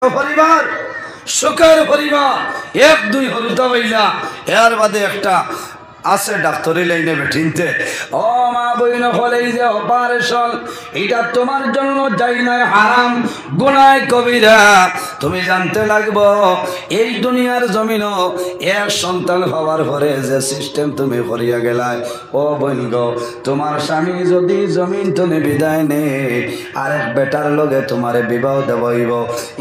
পরিবার সুখের পরিবার এক দুই হলুদা হইলা এর বাদে একটা আছে ডাক্তারি লাইনে বেঠিনতে ও মা বইন হলেই যে অপারেশন এটা তোমার জন্য যাই নাই হারাম গুনাহ কবিরা তুমি জানতে লাগবো এই দুনিয়ার জমিন এক সন্তান হওয়ার পরে যে সিস্টেম তুমি করিয়া গেলাই ও বইন গো তোমার স্বামী যদি জমিন তুমি বিদায় নে আরেক বেটার লগে তোমারে বিবাহ দেবইব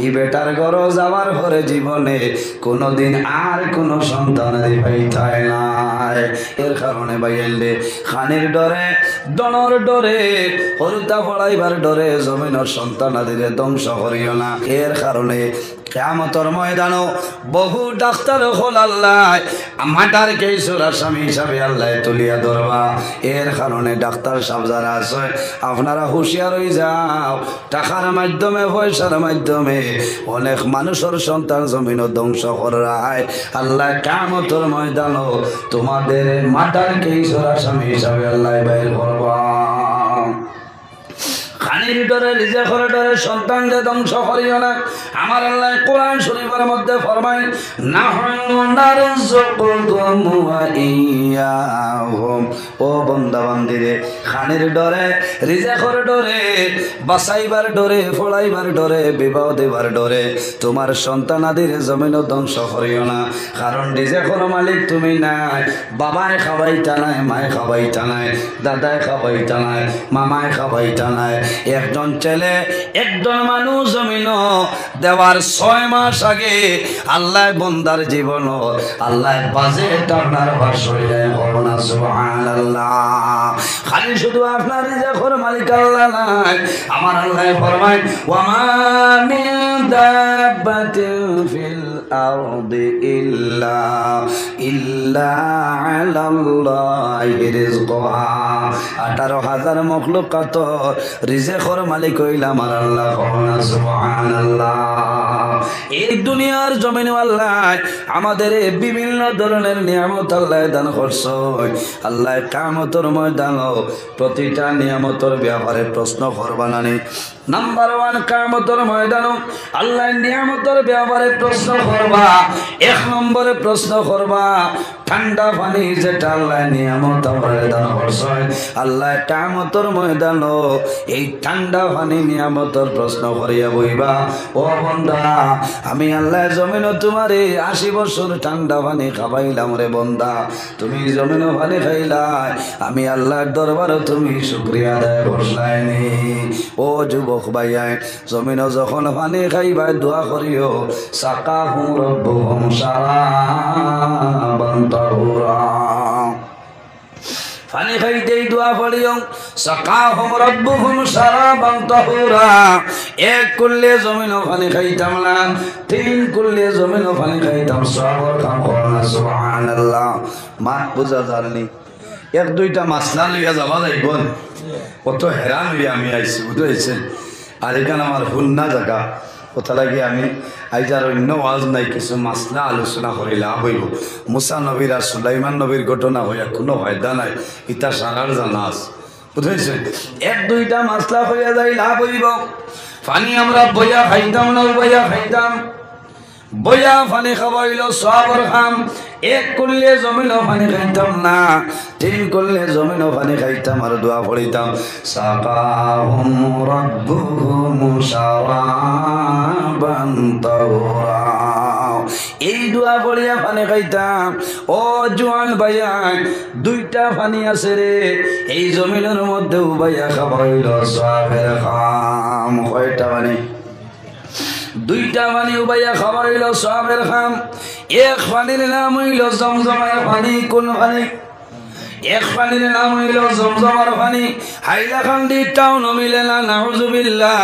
এই বেটার ঘর যাওয়ার পরে জীবনে কোনোদিন আর কোনো সন্তান পাইতাই নাই এর কারণে বাইলে খানির ডরে দনর ডরে হরুতা ফড়াইবার ডরে জমিনের সন্তান আদিরে ধ্বংস করিও না এর কারণে কিয়ামতের ময়দানও বহু ডাক্তার হল আল্লাহ মাটার কেসুর আসামি হিসাবে আল্লাহ তুলিয়া ধরবা এর কারণে ডাক্তার সাহেব যারা আছে আপনারা হুঁশিয়ার হয়ে যাও টাকার মাধ্যমে পয়সার মাধ্যমে অনেক মানুষের সন্তান জমিন ধ্বংস করায় আল্লাহ কিয়ামতের ময়দানও তোমাদের মাটার কেসুর আসামি হিসাবে আল্লাহ বাইর করবা খানির ডরে রিজেকের ডরে সন্তানকে ধ্বংস করিও না আমার আল্লাহ কোরআন শরীফের মধ্যে ফরমায় নাহনু নারযুকুকুম ওয়া ইয়াহুম ও বান্দা বান্দিরে খানির ডরে রিজেকের ডরে বাঁচাইবার ডরে ফলাইবার ডরে বিবাহ দেবার ডরে তোমার সন্তান আদির জমিন ধ্বংস করিও না কারণ রিজেকের মালিক তুমি নাই বাবায় খাওয়াইতা নাই মায় খাওয়াইতা নাই দাদায় খাওয়াইতা নাই মামায় খাওয়াইতা নাই একজন ছেলে একজন মানুষ জমিন দেওয়ার 6 মাস আগে আল্লাহ বন্দার জীবন আল্লাহ বাজেট আপনার ভাষণে করোনা সুবহানাল্লাহ খালি শুধু আপনার রিজেকের মালিক আল্লাহ নাই আমার আল্লাহ ফরমায় ওয়া মা মিন দাব্বাতিন ফিল আরদি ইল্লা আলাল্লাহি রিজকুহা 18,000 মখলুকাত রিজেকের মালিক হইল আমার আল্লাহ সুবহানাল্লাহ এই দুনিয়ার জমিনে আল্লাহ আমাদের বিভিন্ন ধরনের নিয়ামত আল্লাহ দান করছে আল্লাহ কিয়ামতের ময়দানে প্রতিটা নিয়ামতের ব্যাপারে প্রশ্ন করবা না নাম্বার 1 কিয়ামতের ময়দানে আল্লাহ নিয়ামতের ব্যাপারে প্রশ্ন করবা 1 নম্বরে প্রশ্ন করবা ঠান্ডা পানি যেটা আল্লাহ নিয়ামত আমাদের দান করছে আল্লাহ কিয়ামতের ময়দানে এই ঠান্ডা পানি নিয়ামতের প্রশ্ন করিয়া বইবা ও বান্দা আমি আল্লাহ জমিনে তোমারে 80 বছর ঠান্ডা পানি খাওয়াইলাম রে বান্দা তুমি জমিনে পানি খাইলাই আমি আল্লাহর দরবারে তুমি শুকরিয়া আদায় করলাইনি ও যুবক ভাইয়া জমিনে যখন পানি খাইবা দোয়া করিও সাকাহুম রব্বুহুম শারাবান তাহুরা পানি খাইতেই দোয়া পড়িও সাকাহুম রব্বুহুম শারাবান তাহুরা 1 করলে জমিন পানি খাইতাম না 3 করলে জমিন পানি খাইতাম সবর কাম করনা সুবহানাল্লাহ মাত বুঝা জানি 1-2টা মাসলা লইয়া যাবা যাইব কত হেরান হইয়া আমি আইছি বুঝাইছেন আর এখানে আমার হুন্না জায়গা কোথা লাগে আমি আইজার অন্য ওয়াজ নাই কিছু মাসলা আলোচনা করে লাভ হইব মুসা নবীর আর সুলাইমান নবীর ঘটনা হইয়া কোনো ফায়দা নাই ইতা সারার জানা আছে বুঝেছেন 1-2টা মাসলা হইয়া যাই লাভ হইব পানি আমরা বইয়া খাইতাম না বইয়া খাইতাম বইয়া পানি খাওয়াইল সবর খাম 1 করলে জমিন পানি খাইতাম না 3 করলে জমিন পানি খাইতাম আর দোয়া পড়িতাম সাকাহুম রব্বুহুম শারাবান তাহুরা এই দোয়া পড়িয়া পানি খাইতাম ও জওয়ান ভাইয়া 2টা পানি আছে রে এই জমিনের মধ্যে ভাইয়া খাওয়াইল সবের খাম কয়টা পানি 2টা পানি উবাইয়া খাওয়াইল সবের খাম 1 পানির নাম হইল জমজমের পানি কোন পানি 1 পানির নাম হইল জমজমের পানি হাইলাকান্দি টাউন মিলে না নাউজুবিল্লাহ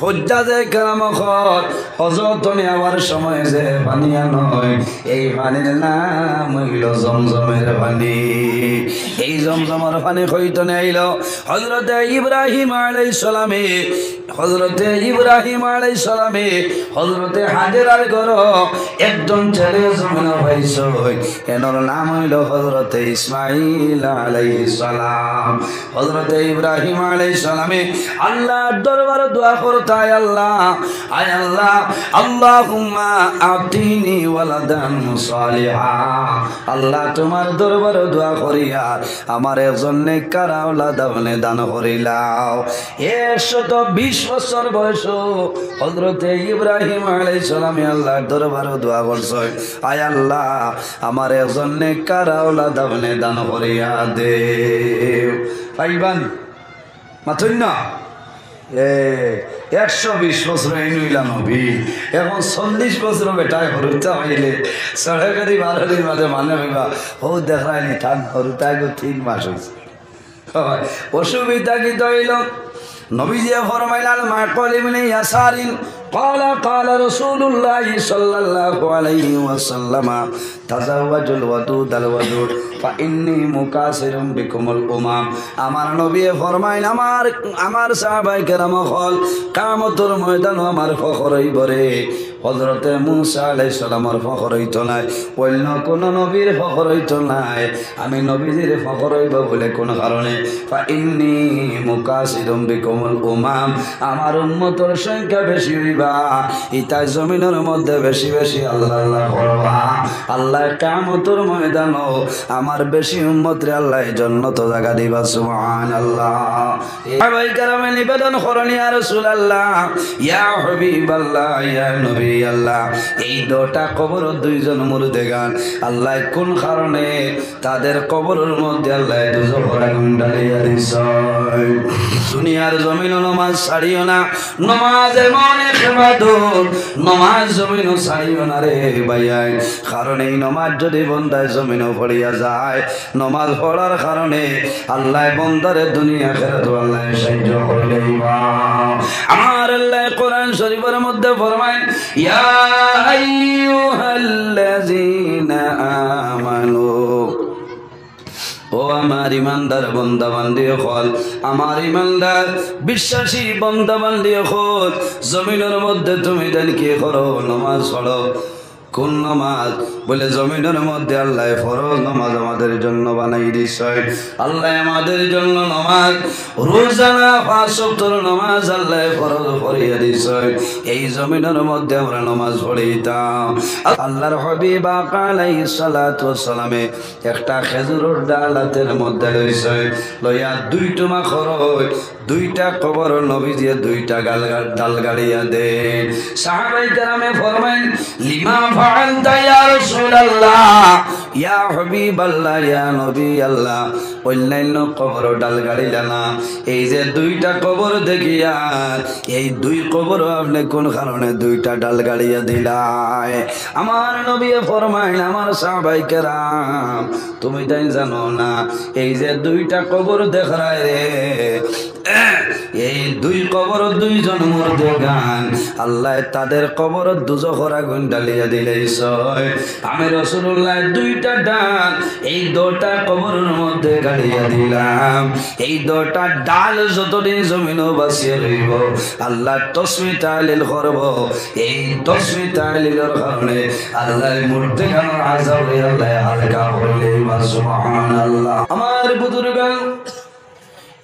হুজ্জাজে কেরামখত হযরত নেওয়ার সময় যে পানি আনয় এই পানির নাম হইল জমজমের পানি এই জমজমের পানি কইতে আইল হযরত ইব্রাহিম আলাইহিস সালামে হযরতে ইব্রাহিম আলাইহিস সালামে হযরতে হাজেরার ঘর একজন ছেলে জন্ম হইছে এর নাম হইল হযরতে ইসমাঈল আলাইহিস সালাম। হযরতে ইব্রাহিম আলাইহিস সালামে আল্লাহর দরবারে দোয়া করতায়, আল্লাহ আয় আল্লাহ আল্লাহুম্মা আতিনি ওয়ালাদান সালিহা, আল্লাহ তোমার দরবারে দোয়া করিয়া আমার একজন নেককার আওলাদ আপনি দান করিলাও। 120 বছর বয়স হযরতে ইব্রাহিম আলাইহিস সালামে আল্লাহর দরবারে দোয়া করছে, আয় আল্লাহ আমার একজন নেককার আওলাদ আপনি দান করিয়া দে। পাইবান মাথুন না 120 বছর নইলা নবী, এখন 40 বছর বেটায় হরুতা হইলে সরকারি বারোটির মাঝে মানে হইবা ও দেখায়নি ঠান হরুতায় 3 মাস হয়েছে। অসুবিধা কি তৈল নবীজি ফরমাইলেন মা কলিমনি ইয়াসারিন قال رسول الله صلى الله عليه وسلم تزوجوا الودود الودود فإني مكاثر بكم الأمم। আমার নবী ফরমাইন আমার সাহাবায়ে কেরাম হল কিয়ামতের ময়দানে আমার ফখর হইব রে। হযরতে মূসা আলাইহিস সালামের ফখর হইতো নাই, অন্য কোন নবীর ফখর হইতো নাই, আমি নবীজির ফখর হইব বলে কোন কারণে ফাইন্নী মুকাসিরুম বিকুমুল উমাম, আমার উম্মতের সংখ্যা বেশি হইবা, ইতাই জমিনের মধ্যে বেশি বেশি আল্লাহ আল্লাহ করবা। আল্লাহ কিয়ামতের ময়দানে আমার বেশি উম্মতরে আল্লাহ জান্নাত জায়গা দিবা। সুবহানাল্লাহ। সাহাবায়ে কেরামে নিবেদন করেন ইয়া রাসূলুল্লাহ ইয়া হাবিবাল্লাহ ইয়া নবী আল্লাহ, এই দুটা কবর দুইজন মুর্দেগান আল্লাহ কোন কারণে তাদের কবরের মধ্যে আল্লাহ দুজখের আগুন ঢালিয়া দিছে। দুনিয়ার জমিন নামাজ ছাড়িও না, নামাজ এমন এক ইবাদত, নামাজ জমিন ছাড়িও না রে ভাইয়াই, কারণ এই নামাজ যদি বন্দায় জমিনও পড়িয়া যায়, নামাজ পড়ার কারণে আল্লাহ বন্দারে দুনিয়া আখিরাত আল্লাহ সাহায্য করে দেবা। আমার আল্লাহ কোরআন শরীফের মধ্যে ফরমায় ইয়া আইয়ুহাল্লাযীনা আমানু, ও আমার ইমানদার বান্দা বান্দি হল, আমার ইমানদার বিশ্বাসী বান্দা বান্দি হল, জমিনের মধ্যে তুমি দেন কি করো নামাজ পড়ো। কোন নামাজ বলে জমিনের মধ্যে আল্লাহ ফরজ নামাজ আমাদের জন্য বানাই দিছে। আল্লাহ আমাদের জন্য নামাজ রোজানা 5 ওয়াক্তের নামাজ আল্লাহ ফরজ করিয়া দিছে। এই জমিনের মধ্যে আমরা নামাজ পড়িতাম। আল্লাহর হাবিব আলাইহিস সালাতু ওয়াস সালামে একটা খেজুরের ডাল হাতের মধ্যে লইছে, লইয়া 2 টুমা খরচ 2টা কবর নবীজি 2টা ডাল গাড়িয়া দেন। সাহাবায়ে কেরামে ফরমাইন লিমা ফাআলতা ইয়া রাসূলুল্লাহ ইয়া হাবিবাল্লাহ ইয়া নবী আল্লাহ, অন্যান্য কবর ডাল গাড়িলা না, এই যে 2টা কবর দেখিয়া এই 2 কবর আপনি কোন কারণে 2টা ডাল গাড়িয়া দিলাই? আমার নবী ফরমাইন আমার সাহাবায়ে কেরাম তুমি তাই জানো না এই যে 2টা কবর দেখায় রে, এই 2 কবর 2 জন মুর্দেগান আল্লাহ তাদের কবর দুজখের আগুন ঢালিয়া দিলেছ। আমি রাসূলুল্লাহ 2টা ডাল এই 2টা কবরের মধ্যে গাড়িয়া দিলাম। এই 2টা ডাল যতদিন জমিনও বাঁচিয়ে রইব আল্লাহ তাসবিহ তাহলিল করব। এই তাসবিহ তাহলিলের কারণে আল্লাহ মুর্দেগানের আযাব আল্লাহ হালকা করে দিবা। সুবহানাল্লাহ। আমার বুজুর্গান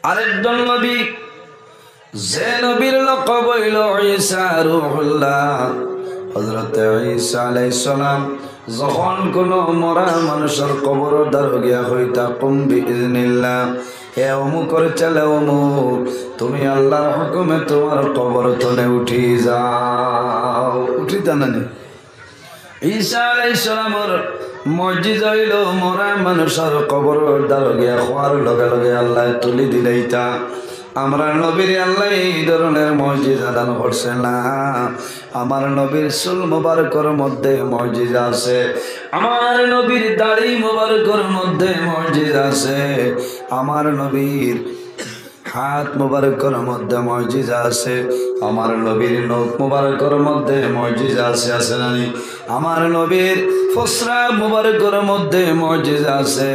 আরেকজন নবী যে নবীর লকব হইল ঈসা রূহুল্লাহ, হযরত ঈসা আলাইহিস সালাম যখন কোন মরা মানুষের কবর দ্বার গিয়া হইতা কুম বিইজনিল্লাহ, হে অমুকর চলে অমুক তুমি আল্লাহর হুকুমে তোমার কবর তলে উঠি যাও। উঠিতা না ঈসা আলাইহিস সালামের মসজিদে হইল মরা মানুষের কবর দ্বার গিয়া হওয়ার লগে লগে আল্লাহ তুলি দিলেইতা। আমরা নবীর আল্লাহ এই ধরনের মসজিদা দান করছে না। আমার নবীর চুল মোবারকের মধ্যে মসজিদা আছে, আমার নবীর দাড়ি মোবারকের মধ্যে মসজিদা আছে, আমার নবীর হাত মোবারকের মধ্যে মসজিদা আছে, আমার নবীর নখ মোবারকের মধ্যে মসজিদা আছে। আছে না? আমার নবীর ফসরা মুবারকের মধ্যে মুজিজা আছে,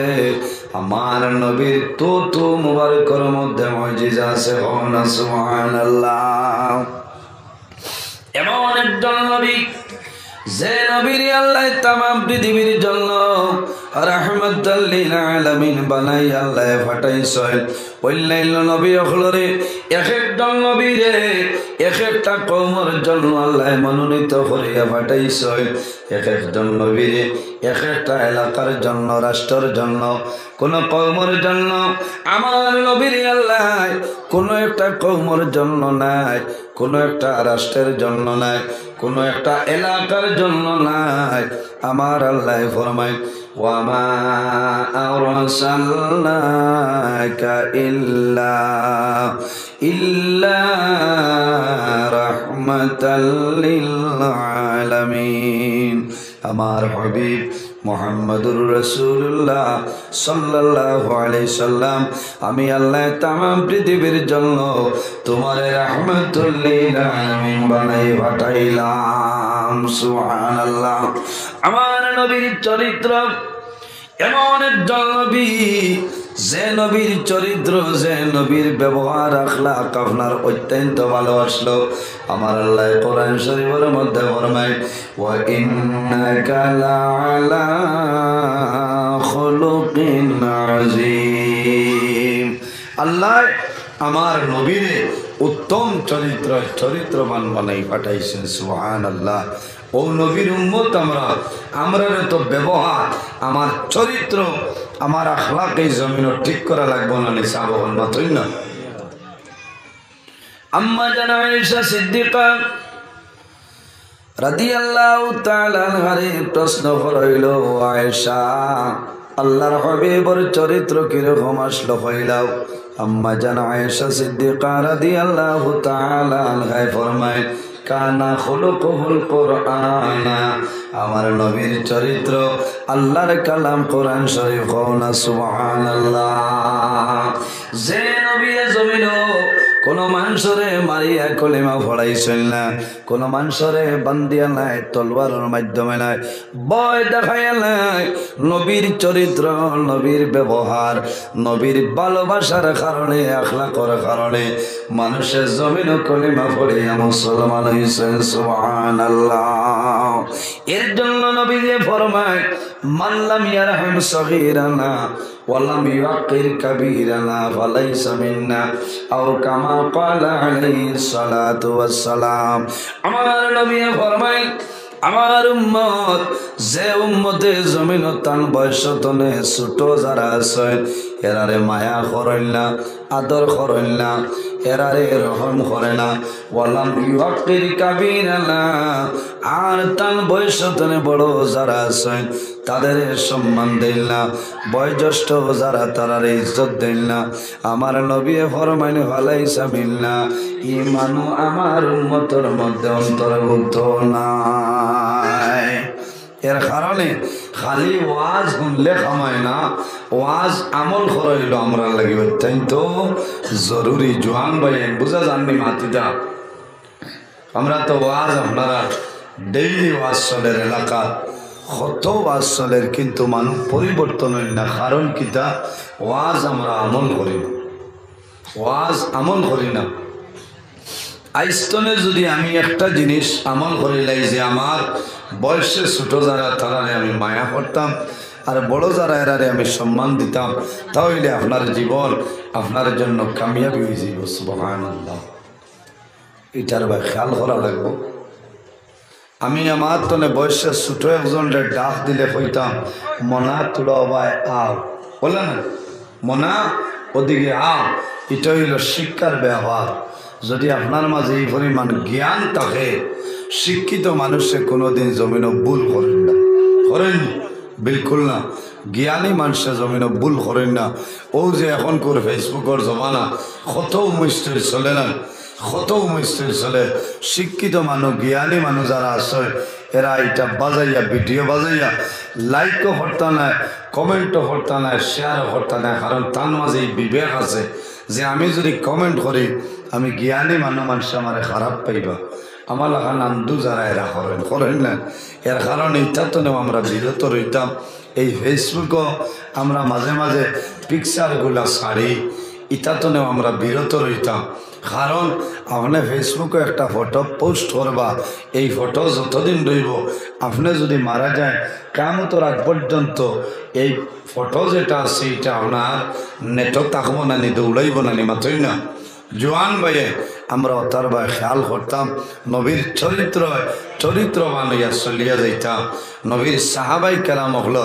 আমার নবীর তুতু মুবারকের মধ্যে মুজিজা আছে। সুবহানাল্লাহ। এমন একজন নবী যে নবীর আল্লাহ তামাম পৃথিবীর জন্য রাহমাতাল লিল আলামিন বানাই আল্লাহ পাঠাইছেন। অন্যান্য নবী হলরে এক একজন নবীরে এক একটা কওমের জন্য আল্লাহ মনোনীত করিয়া পাঠাইছেন। এক একজন নবীরে এক একটা এলাকার জন্য, রাষ্ট্রের জন্য, কোন কওমের জন্য। আমার নবীর আল্লাহ কোন একটা কওমের জন্য নাই, কোন একটা রাষ্ট্রের জন্য নাই, কোন একটা এলাকার জন্য নাই। আমার আল্লাহ ফরমায় ওয়ামা আরসালনাকা ইল্লা রাহমাতাল লিল আলামিন। আমার হাবিব মুহাম্মদুর রাসূলুল্লাহ সাল্লাল্লাহু আলাইহি সাল্লাম, আমি আল্লাহ তামাম পৃথিবীর জন্য তোমার রাহমাতুল লিল আলামিন বানাই পাঠাইলাম। সুবহানাল্লাহ। আমার নবীর চরিত্র এমন একজন নবী, যে নবীর চরিত্র, যে নবীর ব্যবহার আখলাক আপনার অত্যন্ত ভালোবাসলো। আমার আল্লাহ কোরআন শরীফের মধ্যে ফরমায় ওয়া ইন্নাকা লাআলা খুলুকিন আযীম। আল্লাহ আমার নবীরে উত্তম চরিত্রবান বানাই পাঠাইছেন। সুবহানাল্লাহ। ও নবীর উম্মত আমরা তো ব্যবহার, আমার চরিত্র, আমার আখলাক এই জমিন ঠিক করা লাগবো না, নিসাবন মাত্রই না। আম্মা জানা আয়েশা সিদ্দিকা রাদিয়াল্লাহু তাআলা আনহারে প্রশ্ন হইল, আয়েশা আল্লাহর হাবিবের চরিত্র কিরকম আসলো হইলাও? আম্মা জানা আয়েশা সিদ্দিকা রাদিয়াল্লাহু তাআলা আনহা ফরমায় কানা খুলুকুল কুরআনা। আমার নবীর চরিত্র আল্লাহর কালাম কোরআন শরীফ। না সুবহানাল্লাহ। যে নবী জমিন কোন মানুষরে মারিয়া কলিমা পড়াইছেন না, কোন মানুষরে বান্দিয়া নাই, তলোয়ারের মাধ্যমে নাই, ভয় দেখাইয়া নাই। নবীর চরিত্র, নবীর ব্যবহার, নবীর ভালোবাসার কারণে, আখলাকের কারণে মানুষের জমিন কলিমা পড়িয়া মুসলমান হইছেন। সুবহানাল্লাহ। এর জন্য নবী যে ফরমায় মান লাম ইয়ারহাম সগীরানা ওয়া লাম ইউকির কাবীরানা ফালাইসা মিন্না আও কামা ক্বালা আলাইহিস সালাতু ওয়াস সালাম। আমার নবী ফরমায় আমার উম্মত, যে উম্মতে জমিন তান বয়সতনে ছোট যারা আছে এরারে মায়া করেন না, আদর করেন না, এরারে রহম করে না। ওয়ালাম ইউকির কাবীরানা, আর তান বয়সতনে বড় যারা আছে তাদের সম্মান দেন না, বয়োজ্যেষ্ঠ যারা তারার ইজ্জত দেন না। আমার নবী ফরমাইন ফালাইসা মিন্না, ঈমানও আমার উম্মতের মধ্যে অন্তর্ভুক্ত নাই। এর কারণে খালি ওয়াজ শুনলে খামায় না, ওয়াজ আমল করাইল আমরা লাগে অত্যন্ত জরুরি। জোয়ান ভাই বুঝা জাননি মাতিটা, আমরা তো ওয়াজ আপনারা ডেইলি ওয়াজ চলের এলাকা কত ওয়াজ চলের, কিন্তু মানুষ পরিবর্তন হয় না। কারণ কিতা? ওয়াজ আমরা আমল করি না, ওয়াজ আমল করি না। আইস্তনে যদি আমি একটা জিনিস আমল করিলাই যে আমার বয়সে ছোট যারা তারারে আমি মায়া করতাম, আর বড় যারা এরারে আমি সম্মান দিতাম, তাহলে আপনার জীবন আপনার জন্য কামিয়াবি হয়ে যাব। সুবহানাল্লাহ। এটার ভাই খেয়াল করা লাগবে। আমি আমার তনে বয়সে ছোট একজনরে ডাক দিলে কইতাম মনা তুলা ভাই আও, বলে না মনা ওদিকে আও। এটা হইল শিক্ষার ব্যবহার। যদি আপনার মাঝে এই পরিমাণ জ্ঞান থাকে, শিক্ষিত মানুষে কোনোদিন জমিনও ভুল করেন না, করেন বিলকুল না। জ্ঞানী মানুষে জমিনও ভুল করেন না। ও যে এখন করে ফেসবুকের জমানা, কত উমিষ্টির চলে না, কত উমিষ্টির চলে। শিক্ষিত মানুষ, জ্ঞানী মানুষ যারা আছে এরা এটা বাজাইয়া, ভিডিও বাজাইয়া লাইকও করতে নাই, কমেন্টও করতে নাই, শেয়ারও করতে নাই। কারণ তার মাঝে এই বিবেক আছে যে আমি যদি কমেন্ট করি আমি জ্ঞানী মানুষ আমার খারাপ পাইবা, আমার লেখা নান্দু যারা এরা করেন না, এর কারণে ইচ্ছা তো নেও আমরা বিরত রইতাম। এই ফেসবুকও আমরা মাঝে মাঝে পিকচারগুলা ছাড়ি, ইটা তো নেও আমরা বিরত রইতাম। কারণ আপনি ফেসবুকে একটা ফটো পোস্ট করবা, এই ফটো যতদিন রইব, আপনি যদি মারা যায় কিয়ামতের আগ পর্যন্ত এই ফটো যেটা আছে এটা আপনার নেটও থাকবো না, নি দৌড়াইব না, নি মাত্রই না। জোয়ান ভাইয়ে আমরা অতার ভাই খেয়াল করতাম, নবীর চরিত্রবান হইয়া চলিয়া যাইতাম। নবীর সাহাবাই কেরাম হল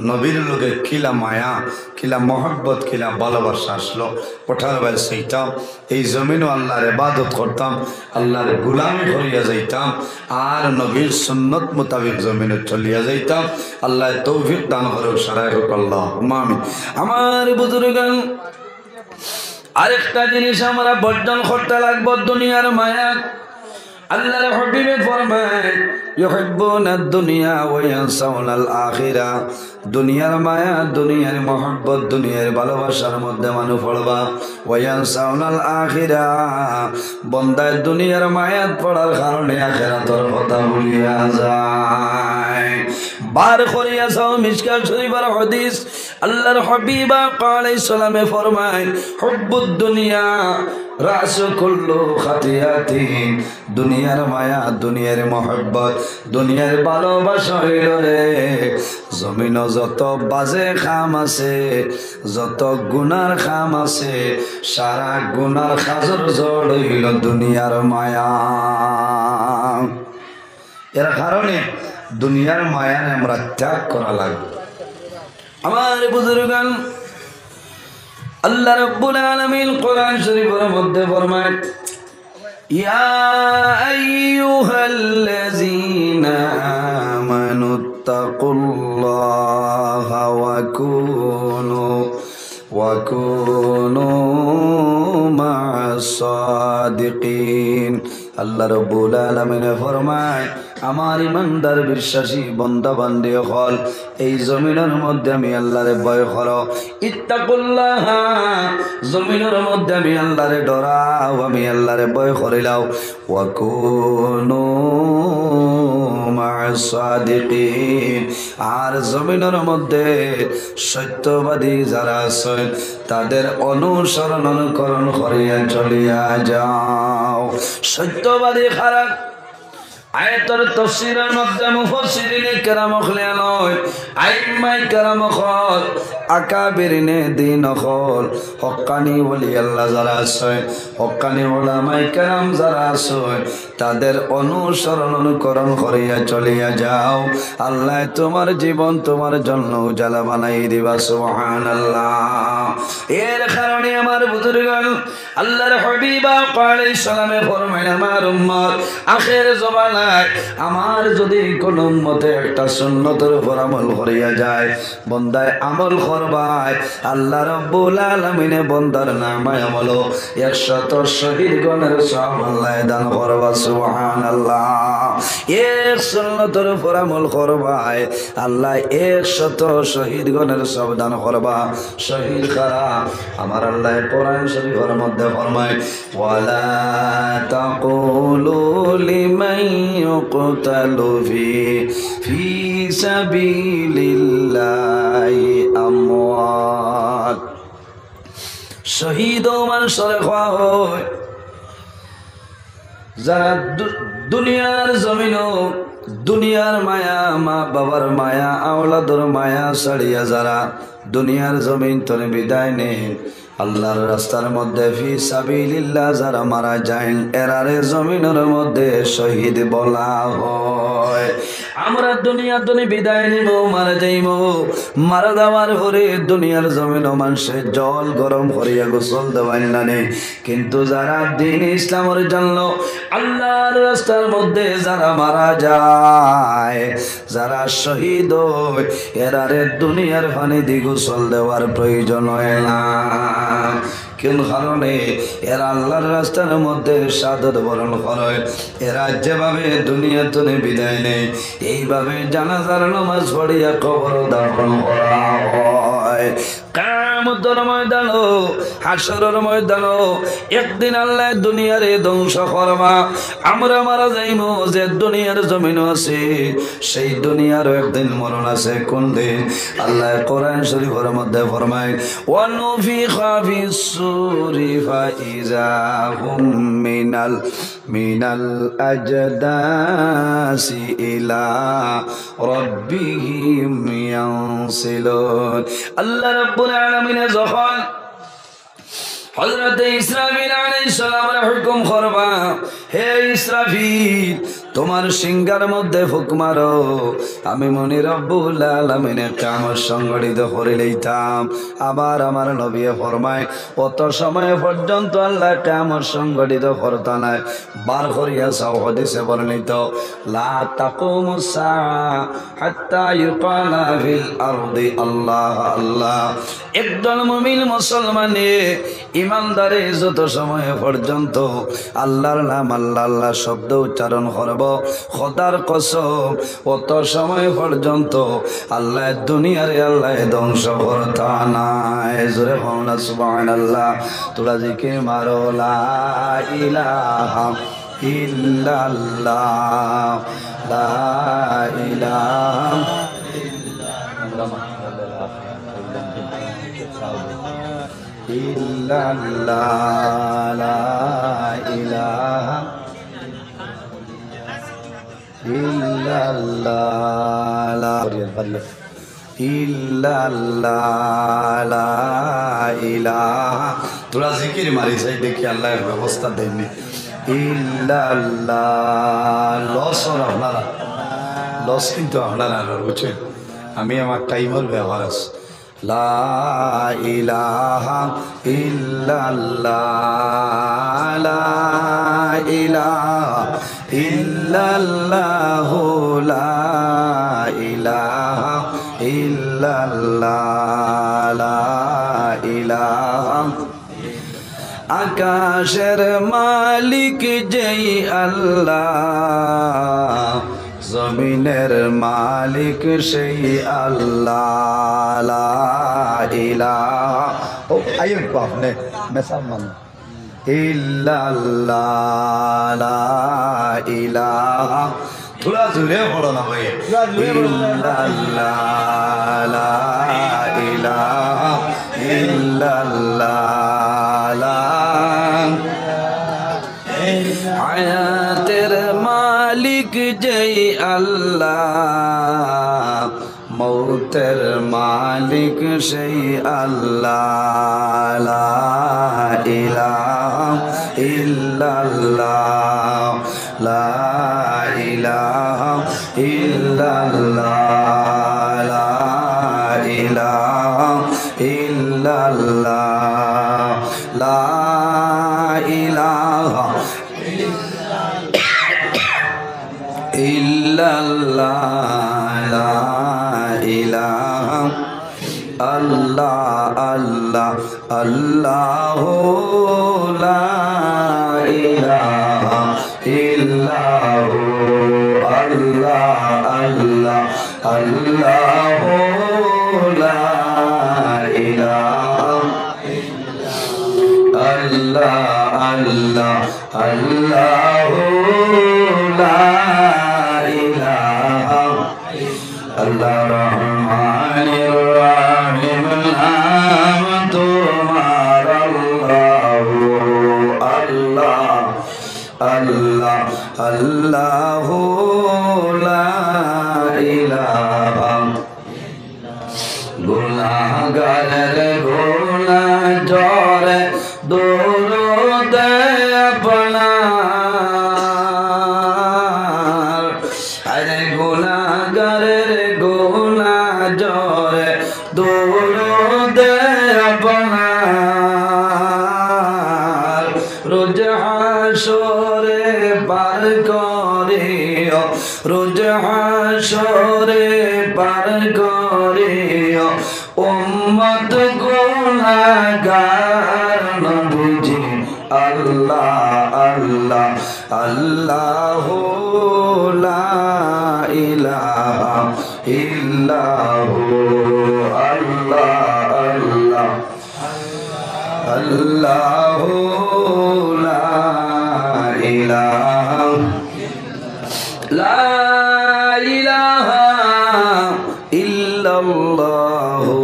নবীর লোকে কিলা মায়া, কিলা মহব্বত, কিলা ভালোবাসা আসলো। পঠার ভাই সেইতাম, এই জমিনও আল্লাহর ইবাদত করতাম, আল্লাহর গুলামি করিয়া যাইতাম, আর নবীর সুন্নত মোতাবিক জমিনে চলিয়া যাইতাম। আল্লাহ তৌফিক দান করুক, সারাই হোক আল্লাহ আমিন। আমার বুজুর্গান, আরেকটা জিনিস আমরা বর্জন করতে লাগবো, দুনিয়ার মায়া। আল্লাহর হাবিবে ফরমায় ইউহিব্বুনা দুনিয়া ওয়া ইয়ানসাউনাল আখিরা। দুনিয়ার মায়া, দুনিয়ার মহব্বত, দুনিয়ার ভালোবাসার মধ্যে মানুষ পড়বা, ওয়া ইয়ানসাউনাল আখিরা। বন্দায় দুনিয়ার মায়াত পড়ার কারণে আখিরাতের কথা ভুলিয়া যায়। বার করিয়া যাও মিশকাত শরীফের হাদিস, আল্লাহর হাবিব আলাইহিস সালামে ফরমায় হুব্বুদ দুনিয়া রাসু কুল্লু খাতিয়াতিন। দুনিয়ার মায়া, দুনিয়ার মহব্বত, দুনিয়ার ভালোবাসা হইল রে জমিন যত বাজে খাম আছে, যত গুনার খাম আছে, সারা গুনার খাজর জড় হইল দুনিয়ার মায়া। এর কারণে দুনিয়ার মায়ার আমরা ত্যাগ করা লাগবে। আমার বুজুর্গান, আল্লাহ রাব্বুল আলামিন কোরআন শরীফের মধ্যে ফরমায় ইয়া আইয়ুহাল্লাযীনা আমানুত্তাকুল্লাহা ওয়া কুনু মা'আস সাদিকিন। আল্লাহ রাব্বুল আলামিন ফরমায় আমার ইমানদার বিশ্বাসী বান্দা বান্দি হল, এই জমিনের মধ্যে আমি আল্লাহরে ভয় করো। ইত্তাকুল্লাহ, জমিনের মধ্যে আমি আল্লাহরে ডরাও, আমি আল্লাহরে ভয় করিলাও। ওয়া কুনু মা'আস সাদিকিন, আর জমিনের মধ্যে সত্যবাদী যারা আছেন তাদের অনুসরণ অনুকরণ করিয়া চলিয়া যাও। সত্যবাদী খারাপ আয়াতের তাফসীরের মধ্যে মুফাসসিরিনে কেরাম খলিয়ান আইম্মায়ে কেরাম খল আকাবিরিনে দ্বীন খল হক্কানি ওলি আল্লাহ যারা আছেন, হক্কানি উলামায়ে কেরাম যারা আছেন, তাদের অনুসরণ অনুকরণ করিয়া চলিয়া যাও। আল্লাহ তোমার জীবন তোমার জন্য উজালা বানাই দিবা। সুবহানাল্লাহ। এর কারণে আমার বুজুর্গান, আল্লাহর হাবিব আলাইহিস সালামে ফরমায় আমার উম্মত আখির জমানায় আমার যদি কোন উম্মতে একটা সুন্নতের উপর আমল করিয়া যায়, বন্দায় আমল করবায়, আল্লাহ রাব্বুল আলামিনে বন্দার নামায় আমল 100 শহীদগণের সওয়াব আল্লাহ দান করবা। সুবহানাল্লাহ। এক সুন্নতের উপর আমল করবায় আল্লাহ 100 শহীদগণের সওয়াব দান করবা। শহীদ কারা? আমার আল্লাহ কোরআন শরীফের মধ্যে ফরমায় ওয়ালা তাকুলু লিমান ইউকতালু ফি সাবিলিল্লাহি আমওয়াত। শহীদ মানুষের হয় যারা দুনিয়ার জমিন, দুনিয়ার মায়া, মা বাবার মায়া, আওলাদর মায়া ছাড়িয়া যারা দুনিয়ার জমিন তরে বিদায় নেন, আল্লাহর রাস্তার মধ্যে ফি সাবিলিল্লাহ যারা মারা যায়, এরারে জমিনের মধ্যে শহীদ বলা হয়। আমরা দুনিয়া বিদায় নিব, মারা যাইব, মারা যাওয়ার পরে দুনিয়ার জমিন মানুষের জল গরম করিয়া গোসল দেওয়াই নানে, কিন্তু যারা দ্বীন ইসলামের জন্য আল্লাহর রাস্তার মধ্যে যারা মারা যায়, যারা শহীদ হয়, এরারে দুনিয়ার পানি দিয়ে গোসল দেওয়ার প্রয়োজন হয় না। কোন কারণে? এরা আল্লাহর রাস্তার মধ্যে শাহাদাত বরণ করে। এরা যেভাবে দুনিয়া থেকে বিদায় নেয়, এইভাবে জানাজার নামাজ পড়িয়া কবর দাফন করা হয়। হয় কিয়ামতের ময়দান হাসরের ময়দান একদিন আল্লাহ দুনিয়ারে ধ্বংস করবা আমরা মারা যাইমু যে দুনিয়ার জমিন আছে সেই দুনিয়ারও একদিন মরণ আছে কোন দিন আল্লাহ কোরআন শরীফের মধ্যে ফরমায় ওয়ানুফিখা ফিস-সূরি ফাইযা হুম মিনাল আজদাসি ইলা রাব্বিহিম ইয়ানসিলুন আল্লাহ রাব্বুল আলামিন যখন হযরত ইসরাফিল আলাইহিস সালামের হুকুম করবা হে ইসরাফিল তোমার সিংহার মধ্যে ফুক মারো আমি মনি রব্বুল আলামিনের কিয়ামত সংগঠিত করে লইতাম আবার আমার নবী ফরমায় কত সময় পর্যন্ত আল্লাহ কিয়ামত সংগঠিত করতা নাই বার করিয়া সাও হাদিসে বর্ণিত লা তাকুমুস সাআ হাত্তা ইউকালা ফিল আরদি আল্লাহ আল্লাহ একদল মুমিন মুসলমানে ইমানদারে যত সময় পর্যন্ত আল্লাহর নাম আল্লাহ আল্লাহ শব্দ উচ্চারণ করব খোদার কসম অত সময় পর্যন্ত আল্লাহ দুনিয়ারে আল্লাহ ধ্বংস করতা নাই জোরে বলনা সুবহানাল্লাহ তোরা জিকির মারো লা ইলাহা ইল্লাল্লাহ লা ইলাহা ইল্লাল্লাহ লা ইলাহা ইল্লাল্লাহ লা ইলাহা তোরা জিকির মারি চাই দেখি আল্লাহর ব্যবস্থা দেননি ইল্লাল্লাহ লস আপনারা লস কিন্তু আপনারা বুঝছেন আমি আমার টাইমের ব্যবহার আছে লা ইলাহা ইল্লাল্লাহ লা ইলাহা ইল্লাল্লাহ লা ইলাহা ইল্লাল্লাহ লা ইলাহা আকাশের মালিক যেই আল্লাহ জমিনের মালিক সেই আল্লাহ লা ইলাহা ও আইন পাবনে মেসাব মান ইল্লাল্লাহ লা ইলাহা থোড়া জোরে পড়ো না ভাই ইল্লাল্লাহ লা ইলাহা ইল্লাল্লাহ লা হায়াতের মালিক যেই আল্লাহ মৌতের মালিক সেই আল্লাহ লা ইলাহা ইল্লাল্লাহ লা ইলাহা ইল্লাল্লাহ লা ইলাহা ইল্লাল্লাহ লা ইলাহা ইল্লাল্লাহ লা ইলাহা আল্লাহ আল্লাহ আল্লাহ লা ইলাহা ইল্লাহ আল্লাহ আল্লাহ আল্লাহ লা ইলাহা আল্লাহ আল্লাহ আল্লাহ লা ইলাহা আল্লাহ রহমানির রহিম নাম তোমার আল্লাহ আল্লাহ আল্লাহ আল্লাহ লা ইলাহা গুনাহগারের গুনাহ জরে দরুদ আপনার আরে গুনাহগারের গুনাহ জরে দরুদ আপনার রোজ হাসরে পার করিও রোজ হাসরে পার করিও উম্মত গুনাহগার নবীজি আল্লাহ আল্লাহ আল্লাহ লা ইলাহা ইল্লাহু আল্লাহ আল্লাহু লা ইলাহা লা ইলাহা ইল্লাল্লাহু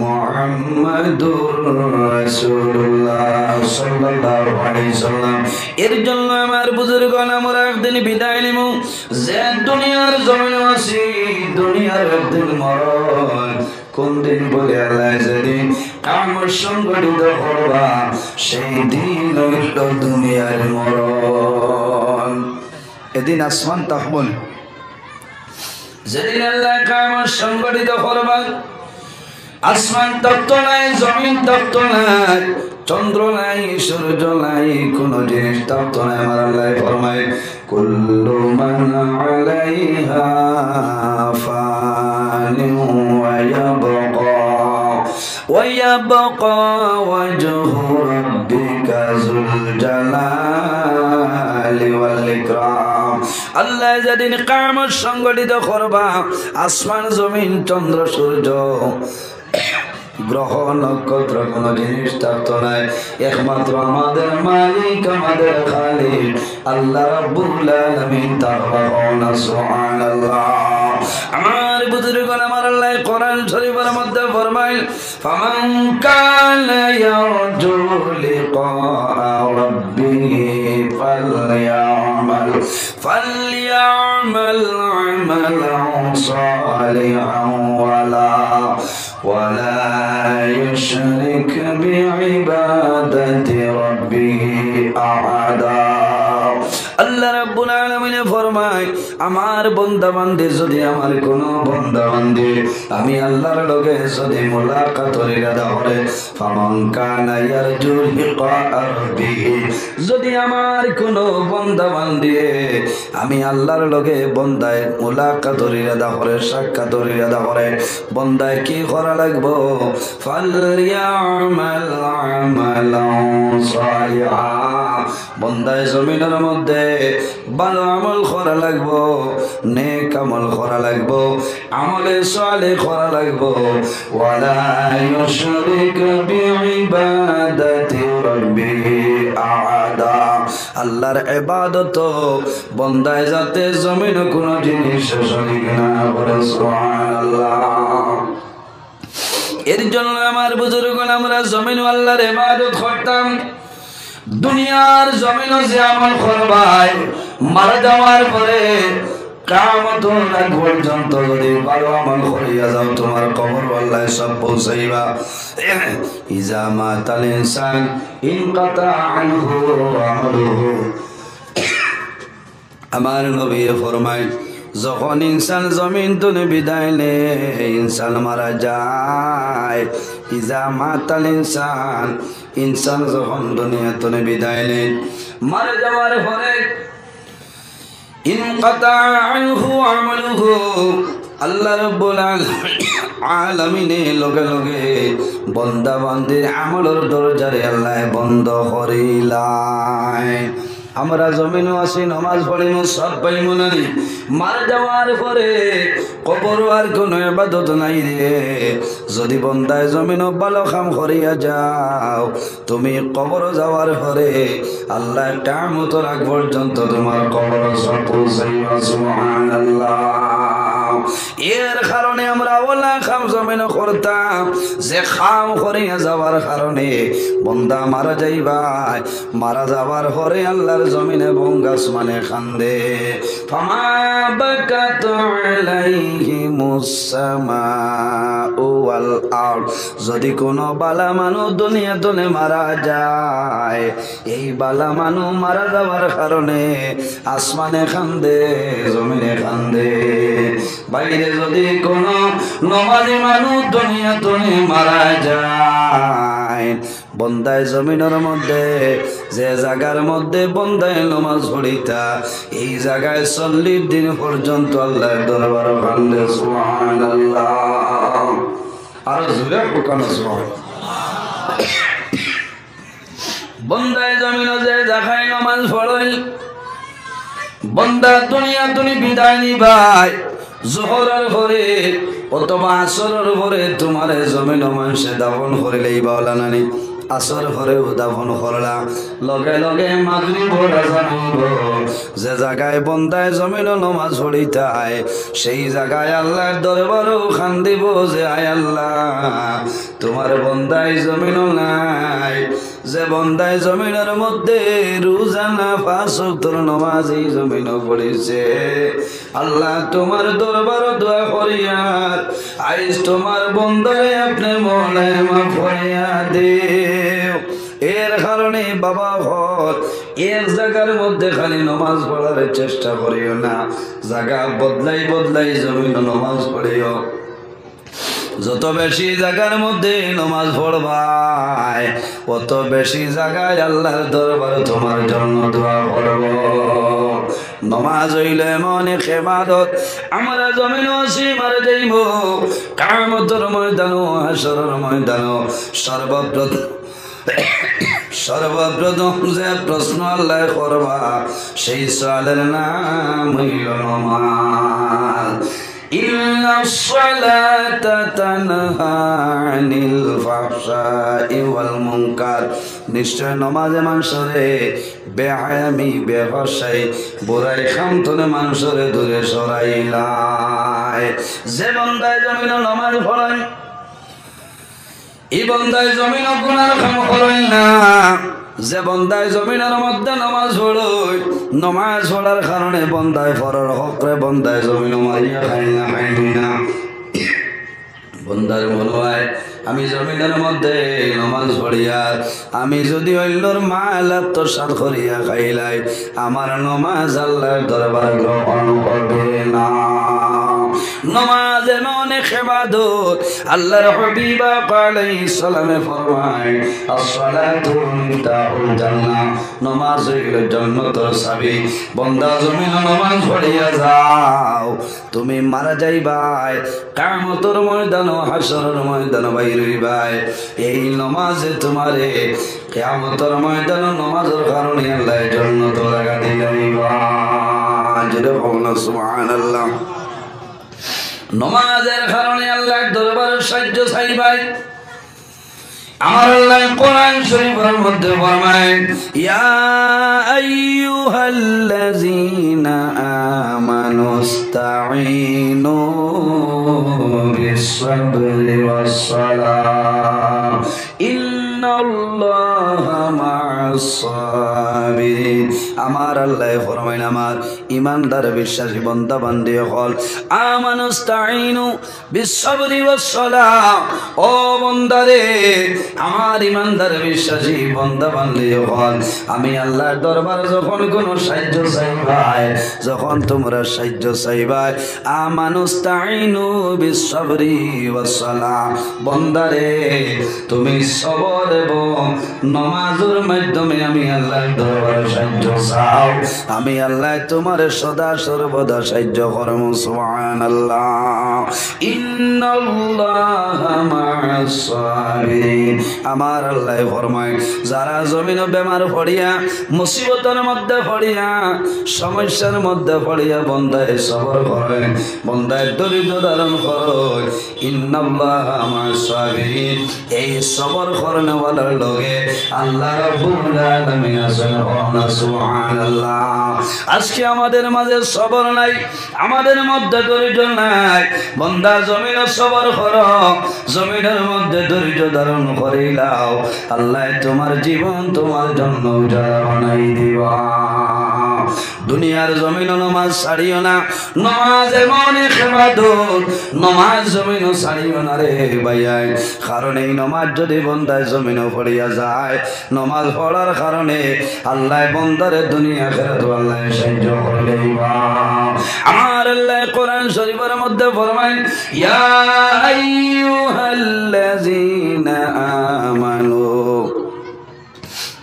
মুহাম্মাদুর রাসূলুল্লাহ সাল্লাল্লাহু আলাইহি সাল্লাম। এর জন্য আমার বুজুর্গণ আমরা একদিন বিদায় নিব, যে দুনিয়ার জমিনে আছি, দুনিয়ার একদিন মরণ। কোন দিন বলে আল্লাহ যেদিন আমার সংগঠিত করবা, সেই দিন হইল দুনিয়ার মরণ। এদিন আসমান তাকবন, যেদিন আল্লাহ কায়ামত সংগঠিত করবা, আসমান তত্ত্ব নাই, জমিন তত্ত্ব নাই, চন্দ্র নাই, সূর্য নাই, কোন জিনিস তত্ত্ব নাই। আমার আল্লাহ ফরমায় কুল্লু মান আলাইহা ফানি ওয়া ইয়াবকা ওয়াজহু রাব্বিকা যুল জালালি ওয়াল ইকরাম। আল্লাহ যেদিন কিয়ামত সংগঠিত করবা, আসমান জমিন চন্দ্র সূর্য গ্রহ নক্ষত্র কোন জিনিস থাকতো নাই, একমাত্র আমাদের মালিক, আমাদের খালিক আল্লাহ রাব্বুল আলামিন। তাআলা সুবহানাল্লাহ। আমার বুজুর্গণ, আমার আল্লাহ কোরআন শরীফের মধ্যে ফরমায় ফামান কানা ইয়ারজু লিকা রাব্বিহি ফালইয়ামাল আমালান সালিহান ওয়ালা يشرك بعبادة ربه أحدا। আল্লাহ রাব্বুল আলামিন ফরমায় আমার বান্দা বান্দী যদি আমার কোন বান্দা বান্দী আমি আল্লাহর লগে যদি মুলাকাতের ইরাদা করে, ফামান কানা ইয়ারজু লিকা রাব্বিহি, যদি আমার কোন বান্দা বান্দী আমি আল্লাহর লগে বান্দায় মুলাকাতের ইরাদা করে, সাক্ষাতের ইরাদা করে, বান্দায় কি করা লাগবো? ফালইয়ামাল আমালান সালিহা, বান্দায় জমিনের মধ্যে ভালো আমল করা লাগবো, নেক আমল করা লাগবো, আমলে সালেহ করা লাগবো। ওয়ালা ইউশরিক বিইবাদাতি রাব্বিহি আহাদা, আল্লাহর ইবাদত বান্দায় যাতে জমিনে কোনো জিনিস শরীক না করে। সুবহানাল্লাহ। এর জন্য আমার বুজুর্গণ আমরা জমিন আল্লাহর ইবাদত করতাম। দুনিয়ার জমিনে যে আমল করবাই, মারা যাওয়ার পরে কিয়ামতের আগ পর্যন্ত যদি ভালো আমল করিয়া যাও, তোমার কবর আল্লাহ সব পৌঁছাইবা। ইজা মাতাল ইনসান ইনকাতা আনহু আমালুহু, আমার নবী ফরমায় যখন ইনসান জমিন তুলে বিদায় নে, ইনসান মারা যায়। ইজা মাতাল ইনসান, ইনসান যখন দুনিয়া তুলে বিদায় নে, মারা যাওয়ার পরে ইনকাতা আনহু আমালুহু, আল্লাহ রাব্বুল আলামিনে লগে লগে বান্দা বান্দির আমলের দরজারে আল্লাহ বন্ধ করিলাই। আমরা জমিনও আছি, নামাজ পড়িমু, সব পাইমু না, মারা যাওয়ার পরে কবর আর কোনো ইবাদত নাই রে। যদি বন্দায় জমিনও ভালো কাম করিয়া যাও, তুমি কবর যাওয়ার পরে আল্লাহ কিয়ামতের আগ পর্যন্ত তোমার কবর সব পৌঁছাইবা। সুবহানাল্লাহ। এর কারণে আমরা ওলা কাম জমিন করতাম, যে কাম করিয়া যাওয়ার কারণে বন্দা মারা যাইবাই, মারা যাওয়ার পরে আল্লাহর জমিনে বঙ্গাস মানে কান্দে। ফামা বাকাত আলাইহিমুস সামাউ ওয়াল আরদ, যদি কোনো বালা মানুষ দুনিয়া তুলে মারা যায়, এই বালা মানুষ মারা যাওয়ার কারণে আসমানে কান্দে, জমিনে কান্দে। বাইরে যদি কোনো নমাজি মানুষ দুনিয়া তুলে মারা যায়, বন্দায় জমিনের মধ্যে যে জায়গার মধ্যে বন্দায় নমাজ পড়িতা, এই জায়গায় 40 দিন পর্যন্ত আল্লাহর দরবার কান্দে। সুবহানাল্লাহ। আর জোরে কোন সুবহানাল্লাহ। বন্দায় জমিনে যে জায়গায় নমাজ পড়ে, বন্দা দুনিয়া তুলে বিদায় নিবাই, জোহরের পরে অথবা আসরের পরে তোমার জমিন মানুষে দাফন করিলেই বাওলা নানি, আসর ঘরে উদাপন করলা লগে লগে মাগরিব আজান হইব যে জায়গায় বন্দায় জমিন নমাজ পড়িতায় সেই জায়গায় আল্লাহর দরবারও খান দিব যে আয় আল্লাহ তোমার বন্দায় জমিন নাই যে বন্দায় জমিনের মধ্যে রোজানা 5 ওয়াক্তের নামাজ এই জমিন পড়িছে আল্লাহ তোমার দরবার দোয়া করিয়া আইজ তোমার বন্দায় আপনি মওলায় মাফ করিয়া দেও এর কারণে বাবা ঘর এক জায়গার মধ্যে খালি নামাজ পড়ার চেষ্টা করিও না জায়গা বদলাই বদলাই জমিন নামাজ পড়িও যত বেশি জায়গার মধ্যে নামাজ পড়বাই অত বেশি জায়গায় আল্লাহর দরবারে তোমার জন্য দোয়া করব নামাজ হইলে মনে ইবাদত আমরা জমিন আসি মারে যাইব কিয়ামতের ময়দানে হাসরের ময়দানে সর্বপ্রথম যে প্রশ্ন আল্লাহ করবা সেই সওয়ালের নাম হইল নামাজ ইন্না সলাতা তানহা আনিল ফাহশাই ওয়াল মুনকার নিশ্চয় নামাজে মানুষরে বেহায়ামি বেফাশাই বুরাই খামতনে মানুষরে দূরে সরাইলায় যে বান্দায় জমিন নামাজ পড়ায় এই বন্দায় জমিন গুনার কাম করেন না যে বন্দায় জমিনের মধ্যে নামাজ পড়ই নামাজ পড়ার কারণে বন্দায় ফরর হকরে বন্দায় জমিন মারিয়া খাই না বন্দার মনে হয় আমি জমিনের মধ্যে নামাজ পড়িয়া আমি যদি অন্যর মাল আত্মসাৎ করিয়া খাইলাই আমার নামাজ আল্লাহর দরবার গ্রহণ করবে না নামাজ এমন এক ইবাদত আল্লাহর হাবিব আলাইহিস সালামে ফরমায় as-salatu মিফতাহুল জান্নাহ নামাজ হইল জান্নাতের চাবি বান্দা জমিন নামাজ পড়িয়া যাও তুমি মারা যাইবাই কিয়ামতের ময়দানে হাসরের ময়দানে বাইর হইবাই এই নামাজে তোমারে কিয়ামতের ময়দানে নামাজের কারণে আল্লাহ জান্নাত লাগা দিলাইবা জোরে বলুন সুবহানাল্লাহ নামাজের কারণে আল্লাহর দরবারে সাহায্য চাইবাই আমার আল্লাহ কোরআন শরীফের মধ্যে ফরমায় ইয়া আইয়ুহাল্লাযীনা আমানুস্তাঈনু বিস-সাবরি ওয়াস-সালাহ ইন্নাল্লাহা মা'আস-সাবিরিন আমার আল্লাহ ফরমায় আমার ঈমানদার বিশ্বাসী বান্দা বান্দি হল আমানুস্তাঈনু বিস-সাবরি ওয়াস-সালাহ ও বান্দারে আমার ঈমানদার বিশ্বাসী বান্দা বান্দি হল আমি আল্লাহর দরবারে যখন কোনো সাহায্য চাইবাই যখন তোমরা সাহায্য চাইবাই আমানুস্তাঈনু বিস-সাবরি ওয়াস-সালাহ বান্দারে তুমি সবর এবং নামাজের মাধ্যমে আমি আল্লাহর দরবারে সাহায্য চাও আমি আল্লাহ তোমার সদা সর্বদা সাহায্য করব সুবহানাল্লাহ ইন্নাল্লাহা মা'আস-সাবিরিন আমার আল্লাহ ফরমায় যারা জমিন বেমার পড়িয়া মুসিবতের মধ্যে পড়িয়া সমস্যার মধ্যে পড়িয়া বন্দায় সবর করে বন্দায় দরিদ্র ধারণ করে ইন্নাল্লাহা মা'আস-সাবিরিন এই সবর করনে ওয়ালার লগে আল্লাহ রাব্বুল আলামিন আছেন সুবহানাল্লাহ আজকে আমাদের মাঝে সবর নাই আমাদের মধ্যে ধৈর্য নাই বন্দা জমিন সবর করো জমিনের মধ্যে ধৈর্য ধারণ করিলাও আল্লাহ তোমার জীবন তোমার জন্য উজাড় বানাই দিবা দুনিয়ার জমিন নামাজ ছাড়িও না নামাজ এমন এক ইবাদত নামাজ জমিন ছাড়িও না রে ভাইয়াই কারণ এই নামাজ যদি বন্দায় জমিন পড়িয়া যায় নামাজ পড়ার কারণে আল্লাহ বন্দারে দুনিয়া আখিরাত আল্লাহ সাহায্য করবেন আমার আল্লাহ কোরআন শরীফের মধ্যে ফরমায় ইয়া আইয়ুহাল্লাযীনা আমানু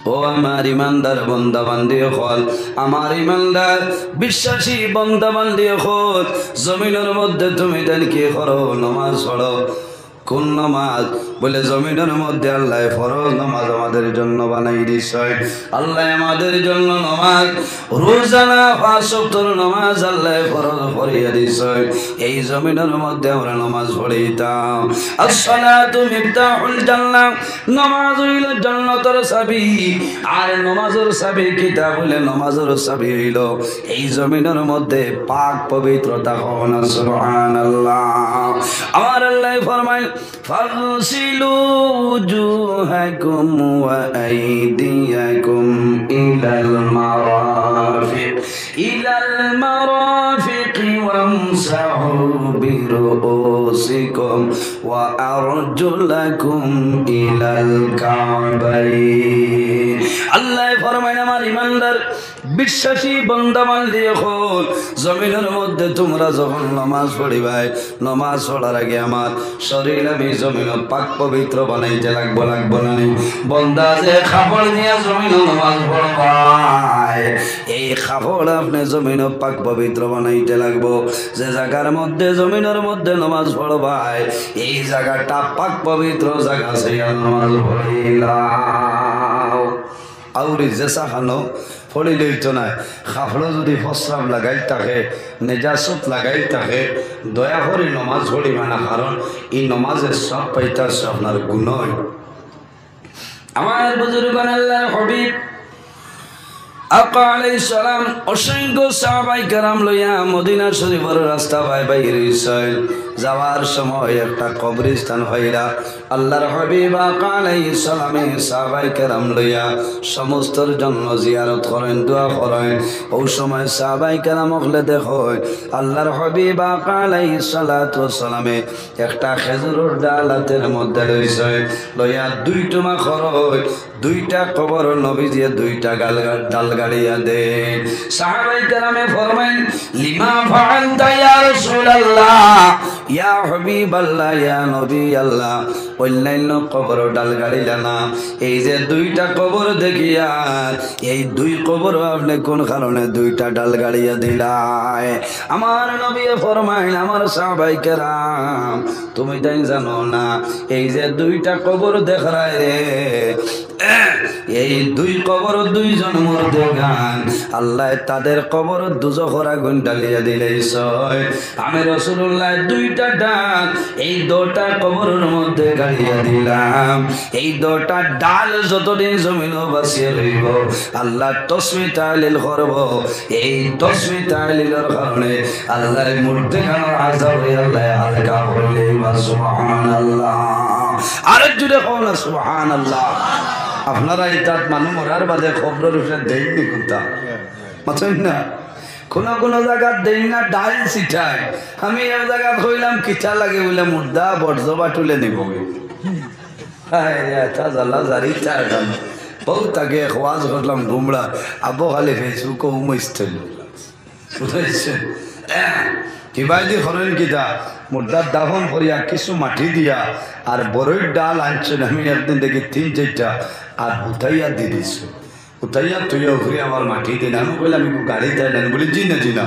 ও আমার ইমানদার বান্দা বান্দি হল আমার ইমানদার বিশ্বাসী বান্দা বান্দি হল জমিনের মধ্যে তুমি দেন কি করো নামাজ পড়ো কোন নামাজ? বলে জমিনের মধ্যে আল্লাহ ফরজ নামাজ আমাদের জন্য বানাই দিছে। আল্লাহ আমাদের জন্য নামাজ রোজানা 5 ওয়াক্তের নামাজ আল্লাহ ফরজ করিয়া দিছে। এই জমিনের মধ্যে আমরা নামাজ পড়িতাম। আসসালাতু মিফতাহুল জান্নাহ, নামাজ হইল জান্নাতের চাবি। আর নামাজের চাবি কিতাব হইলে নামাজের চাবি হইল এই জমিনের মধ্যে পাক পবিত্রতা। হওয়া সুবহানাল্লাহ। আমার আল্লাহ ফরমায় ফাগসিলু উজুহাকুম ওয়া আইদিয়াকুম ইলাল মারাফিক ওয়ামসাহু বিরুউসিকুম ওয়া আরজুলাকুম ইলাল কাবাইন। আল্লাহ ফরমায় আমার ইমানদার বিশ্বাসী বান্দাবান্দি এখন জমিনের মধ্যে তোমরা যখন নামাজ পড়িবাই, নামাজ পড়ার আগে আমার শরীর আমি জমিন পাক পবিত্র বানাইতে লাগবো না? বন্দা যে কাপড় নিয়ে জমিন নামাজ পড়বাই, এই কাপড় আপনি জমিন পাক পবিত্র বানাইতে লাগবো। যে জায়গার মধ্যে জমিনের মধ্যে নামাজ পড়বাই এই জায়গাটা পাক পবিত্র জায়গা, সেই নামাজ পড়িলাম। আউরি যে সাহানো পড়িলে হইতো না। কাপড় যদি প্রস্রাব লাগাই থাকে, নেজাসত লাগাই থাকে, দয়া করে নমাজ পড়িবে না, কারণ এই নমাজের সব পাইতাছে আপনার গুণ। আমার বুজুর্গান আল্লাহর হাবিব আকা আলাইহিস সালাম অসংখ্য সাহাবাই কেরাম লইয়া মদিনা শরীফের রাস্তা বাইরে হইছেন। যাওয়ার সময় একটা কবরস্থান হইলা আল্লাহর হাবিব আকা আলাইহিস সালামে সাহাবাই কেরাম লইয়া সমস্তর জন্য জিয়ারত করেন, দোয়া করেন। ওই সময় সাহাবাই কেরাম হলে দেখো আল্লাহর হাবিব আকা আলাইহিস সালাতু সালামে একটা খেজুরের ডাল হাতের মধ্যে রইছে, লইয়া 2 টুমা খরচ 2টা কবর নবীজিয়ে 2টা ডাল গাড়িয়া দেন। সাহাবাই কেরামে ফরমাইন লিমা ফাআলতা ইয়া রাসূলুল্লাহ, ইয়া হাবিবাল্লাহ, ইয়া নবী আল্লাহ, অন্যান্য কবর ডাল গাড়িলা না, এই যে 2টা কবর দেখিয়া এই 2 কবর আপনি কোন কারণে 2টা ডাল গাড়িয়া দিলাই? আমার নবী ফরমাইন আমার সাহাবাই কেরাম তুমি তাই জানো না এই যে 2টা কবর দেখায় রে, এই 2 কবর 2 জন মুর্দে গান আল্লাহ তাদের কবর দুজখের আগুন ঢালিয়া দিলেছে। আমি রাসূলুল্লাহ 2টা ডাল এই 2টা কবরের মধ্যে গাড়িয়া দিলাম। এই 2টা ডাল যতদিন জমিন বাঁচিয়ে রইব আল্লাহ তাসবিহ তাহলিল করব। এই তাসবিহ তাহলিলের কারণে আল্লাহর মুর্দে গানের আযাব আল্লাহ হালকা করলে। সুবহানাল্লাহ। আরে জুড়ে কোন সুবহানাল্লাহ। আপনারা এটা মানুষ মরার বাদে খবরের উপরে দেয়নি কোনটা মাছেন না, কোনো জায়গা দেই না ডাল ছিটায়। আমি এক জায়গা কইলাম কিটা লাগে বলে মুর্দা বর্জবা তুলে নিব। বহুত আগে খোয়াজ করলাম গুমড়া আবো খালি ফেসবুকে উমাইছিল বুঝাইছেন কিবাইদি করেন কিতা মুর্দার দাফন করিয়া কিছু মাটি দিয়া আর বড়ইর ডাল আনছেন। আমি একদিন দেখি 3-4টা আর উঠাইয়া দিয়ে দিচ্ছি। উঠাইয়া তুইয়া ঘুরে আমার মাটি দিন। আমি বললাম আমি গাড়িতে নেন বলে জি না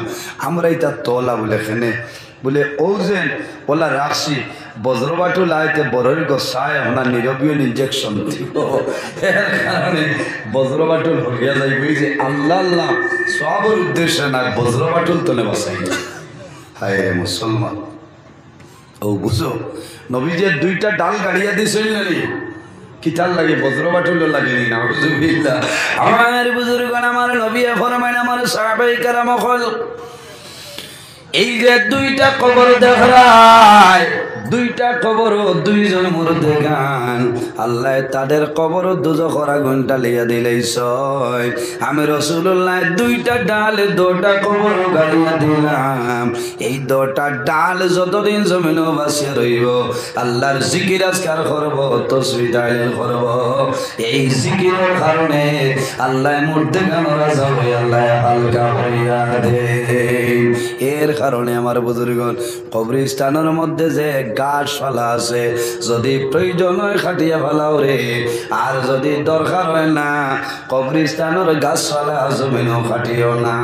আমরা এটা তলা বলে এখানে বলে ও যে ওলা রাখছি বজ্রবাটু লাইতে বড়ইর গোসায় আপনার নিরবীয় ইঞ্জেকশন দিব, এর কারণে বজ্রবাটুল হইয়া যাইবে যে আল্লাহ আল্লাহ সবের উদ্দেশ্যে না বজ্রবাটুল তলে বসাই। হায় মুসলমান ও বুঝো নবীজের 2টা ডাল গাড়িয়া দিয়েছিল নাকি কিতাল লাগে বজ্রবাটুল লাগেনি না। আমার বুজুর্গণ আমার নবী ফরমাইন আমার সাহাবায়ে কেরাম হল এই যে 2টা কবর দেখায় 2টা কবর 2 জন মুর্দে গান আল্লাহ তাদের কবর দুজখের আগুন ঢালিয়া দিলেছে। আমি রাসূলুল্লাহ 2টা ডাল 2টা কবর গাড়িয়া দিলাম। এই 2টা ডাল যতদিন জমিন বাঁচিয়ে রইব আল্লাহর জিকির আজকার করব, তাসবিহ তাহলিল করব। এই জিকিরের কারণে আল্লাহ মুর্দে গানের আযাব আল্লাহ হালকা করিয়া দেন। এর কারণে আমার বুজুর্গণ কবরস্থানের মধ্যে যে গাছপালা আছে যদি প্রয়োজন হয় খাটিয়া ফেলাও রে, আর যদি দরকার হয় না কবরস্থানের গাছপালা জমিনও খাটিও না।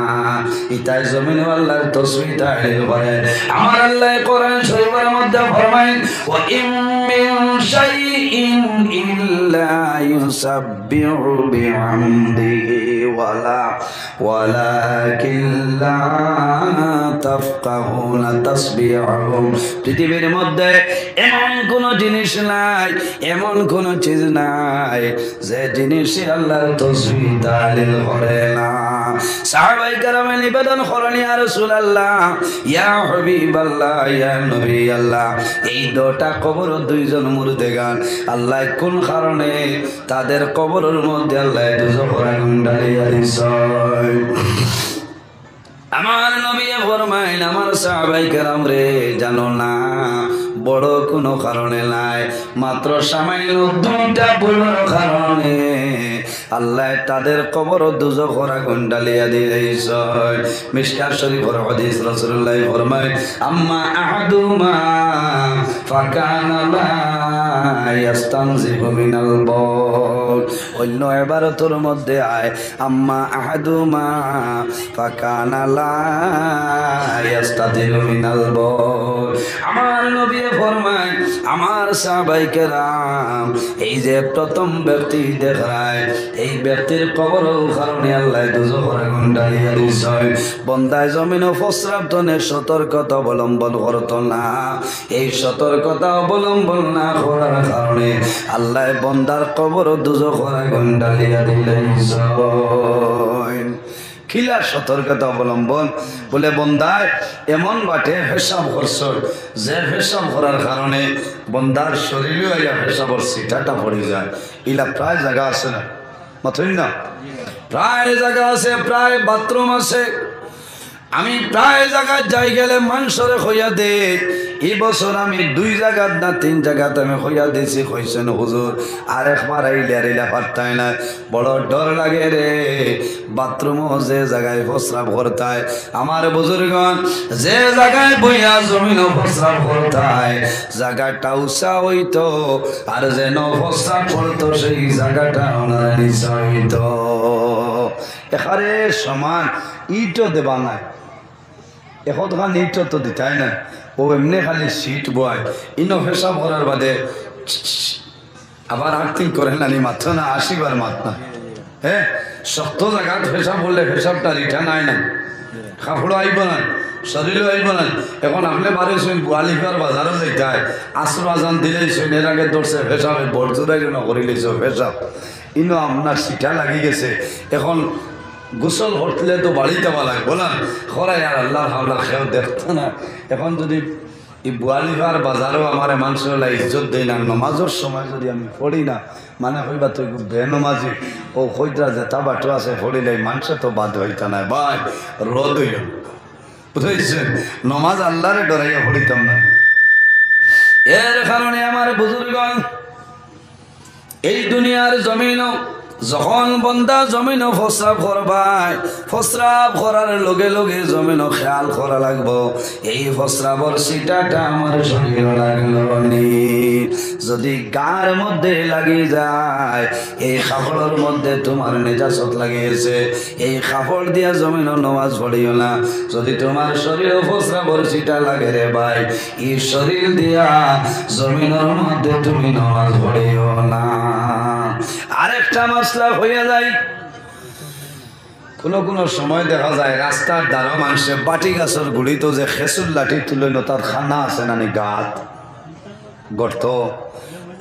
ইতাই জমিন আল্লাহর তাসবিহ তাহলিল করে। আমার আল্লাহ কোরআন শরীফের মধ্যে মধ্যে ফরমায়েন ওয়া ইম মিন শাইইন ইল্লা ইউসাব্বিহু বিহামদিহি ওয়ালাকিন লা তাফকাহুনা তাসবিহুম। পৃথিবীর মধ্যে এমন কোন জিনিস নাই, এমন কোন চিজ নাই যে জিনিসে আল্লাহর তাসবিহ তাহলিল করে না। সাহাবায়ে কেরামে নিবেদন করেন ইয়া রাসূলুল্লাহ, ইয়া হাবিবাল্লাহ, ইয়া নবী আল্লাহ, এই দুটা কবর দুইজন মুর্দেগান আল্লাহ কোন কারণে তাদের কবরের মধ্যে আল্লাহ দুজখের আগুন ঢালিয়া দিছে? আমার নবী ফরমাইন আমার সাহাবায়ে কেরাম রে জানো না, বড় কোনো কারণে নাই, মাত্র সামান্য দুইটা বড় কারণে আল্লাহ তাদের কবর দুজখের আগুন ঢালিয়া দিয়েছে। মিশকাত শরীফের হাদিস রাসূলুল্লাহ ফরমায় আম্মা আহাদুমা ফাকানা লা ইয়াস্তানজিহু মিনাল বাউল। অন্য ইবারতের মধ্যে আয় আম্মা আহাদুমা ফাকানা লা ইয়াস্তাতিরু মিনাল বাউল। আমার নবী ফরমায় আমার সাহাবায়ে কেরাম এই যে প্রথম ব্যক্তি দেখায় এই ব্যক্তির কবর কারণে আল্লাহ দুজখের আগুন ঢালিয়া দিছে। বন্দায় জমিন প্রস্রাবনের সতর্কতা অবলম্বন করত না, এই সতর্কতা অবলম্বন না করার কারণে আল্লাহ বন্দার কবর দুজখের আগুন ঢালিয়া দিলেন। খিলা সতর্কতা অবলম্বন বলে বন্দায় এমন বাটে পেশাব করছ যে পেশাব করার কারণে বন্দার শরীরে পেশাবর সিটাটা পড়ে যায়। ইলা প্রায় জায়গা আছে না, মাথুই না, প্রায় জায়গা আছে, প্রায় বাথরুম আছে। আমি প্রায় জায়গায় যাই গেলে মানুষরে হইয়া দে। এই বছর আমি 2 জায়গাত না 3 জায়গাতে আমি হইয়া দিয়েছি, কইছেন হুজুর আর একবার আইলে আর ইলা পারতায় না, বড় ডর লাগে রে। বাথরুমও যে জায়গায় প্রস্রাব করতায় আমার বুজুর্গণ, যে জায়গায় বইয়া জমিন প্রস্রাব করতায় জায়গাটা উঁচা হইতো, আর যেন প্রস্রাব করতো সেই জায়গাটা ওনার নিচা হইতো। এখানে সমান ইটও দেবা নাই, এখন খান ইট তো দিতাই না, ও এমনি খালি সিট বয় ইনো পেশাব করার বাদে আবার আর্থিক করে না, মাত্র না 80 বার মাত্র। হ্যাঁ, শক্ত জায়গা পেশাব করলে পেশাবটা রিটার্ন আয় না, কাপড়ও আইব না, শরীরও আইব না। এখন আপনি বাড়িছেন গোয়ালিফার বাজারও যাইতায়, আসর আজান দিলেইছেন, এর আগে ধরছে পেশাবে বর্জুরাই করিলেছ পেশাব, ইনো আপনার সিটা লাগি গেছে। এখন গোসল হটলে তো বাড়িতে পালায় বলা খরাই আর আল্লাহ হাওলা খেয়েও দেখতো না। এখন যদি এই বুয়ালিফার বাজারও আমার মানুষের ইজ্জত দেয় না, নমাজের সময় যদি আমি পড়ি না, মানে হইবা তুই বেনমাজি ও হইতা যেটা বাটো আছে পড়িলে মানুষে তো বাদ হইতা না, ভাই রদ হইল বুঝেছেন। নমাজ আল্লাহরে ডরাইয়া পড়িতাম না। এর কারণে আমার বুজুর্গণ এই দুনিয়ার জমিনও যখন বন্দা জমিন প্রস্রাব করবায়, প্রস্রাব করার লগে লগে জমিন খেয়াল করা লাগবো এই প্রস্রাবর সিটাটা আমার শরীরে লাগলো নি। যদি গার মধ্যে লাগি যায়, এই কাপড়ের মধ্যে তোমার নেজাসত লাগিয়েছে, এই কাপড় দিয়া জমিন নামাজ পড়িও না। যদি তোমার শরীরে প্রস্রাবর সিটা লাগে রে ভাই, এই শরীর দিয়া জমিনের মধ্যে তুমি নামাজ পড়িও না। আরেকটা মশলা হইয়া যায়, কোনো কোনো সময় দেখা যায় রাস্তার দ্বারা মানুষের বাটি গাছের গুড়ি তো যে খেসুর লাঠি তুলে তার খানা আছে নানি গাত গর্ত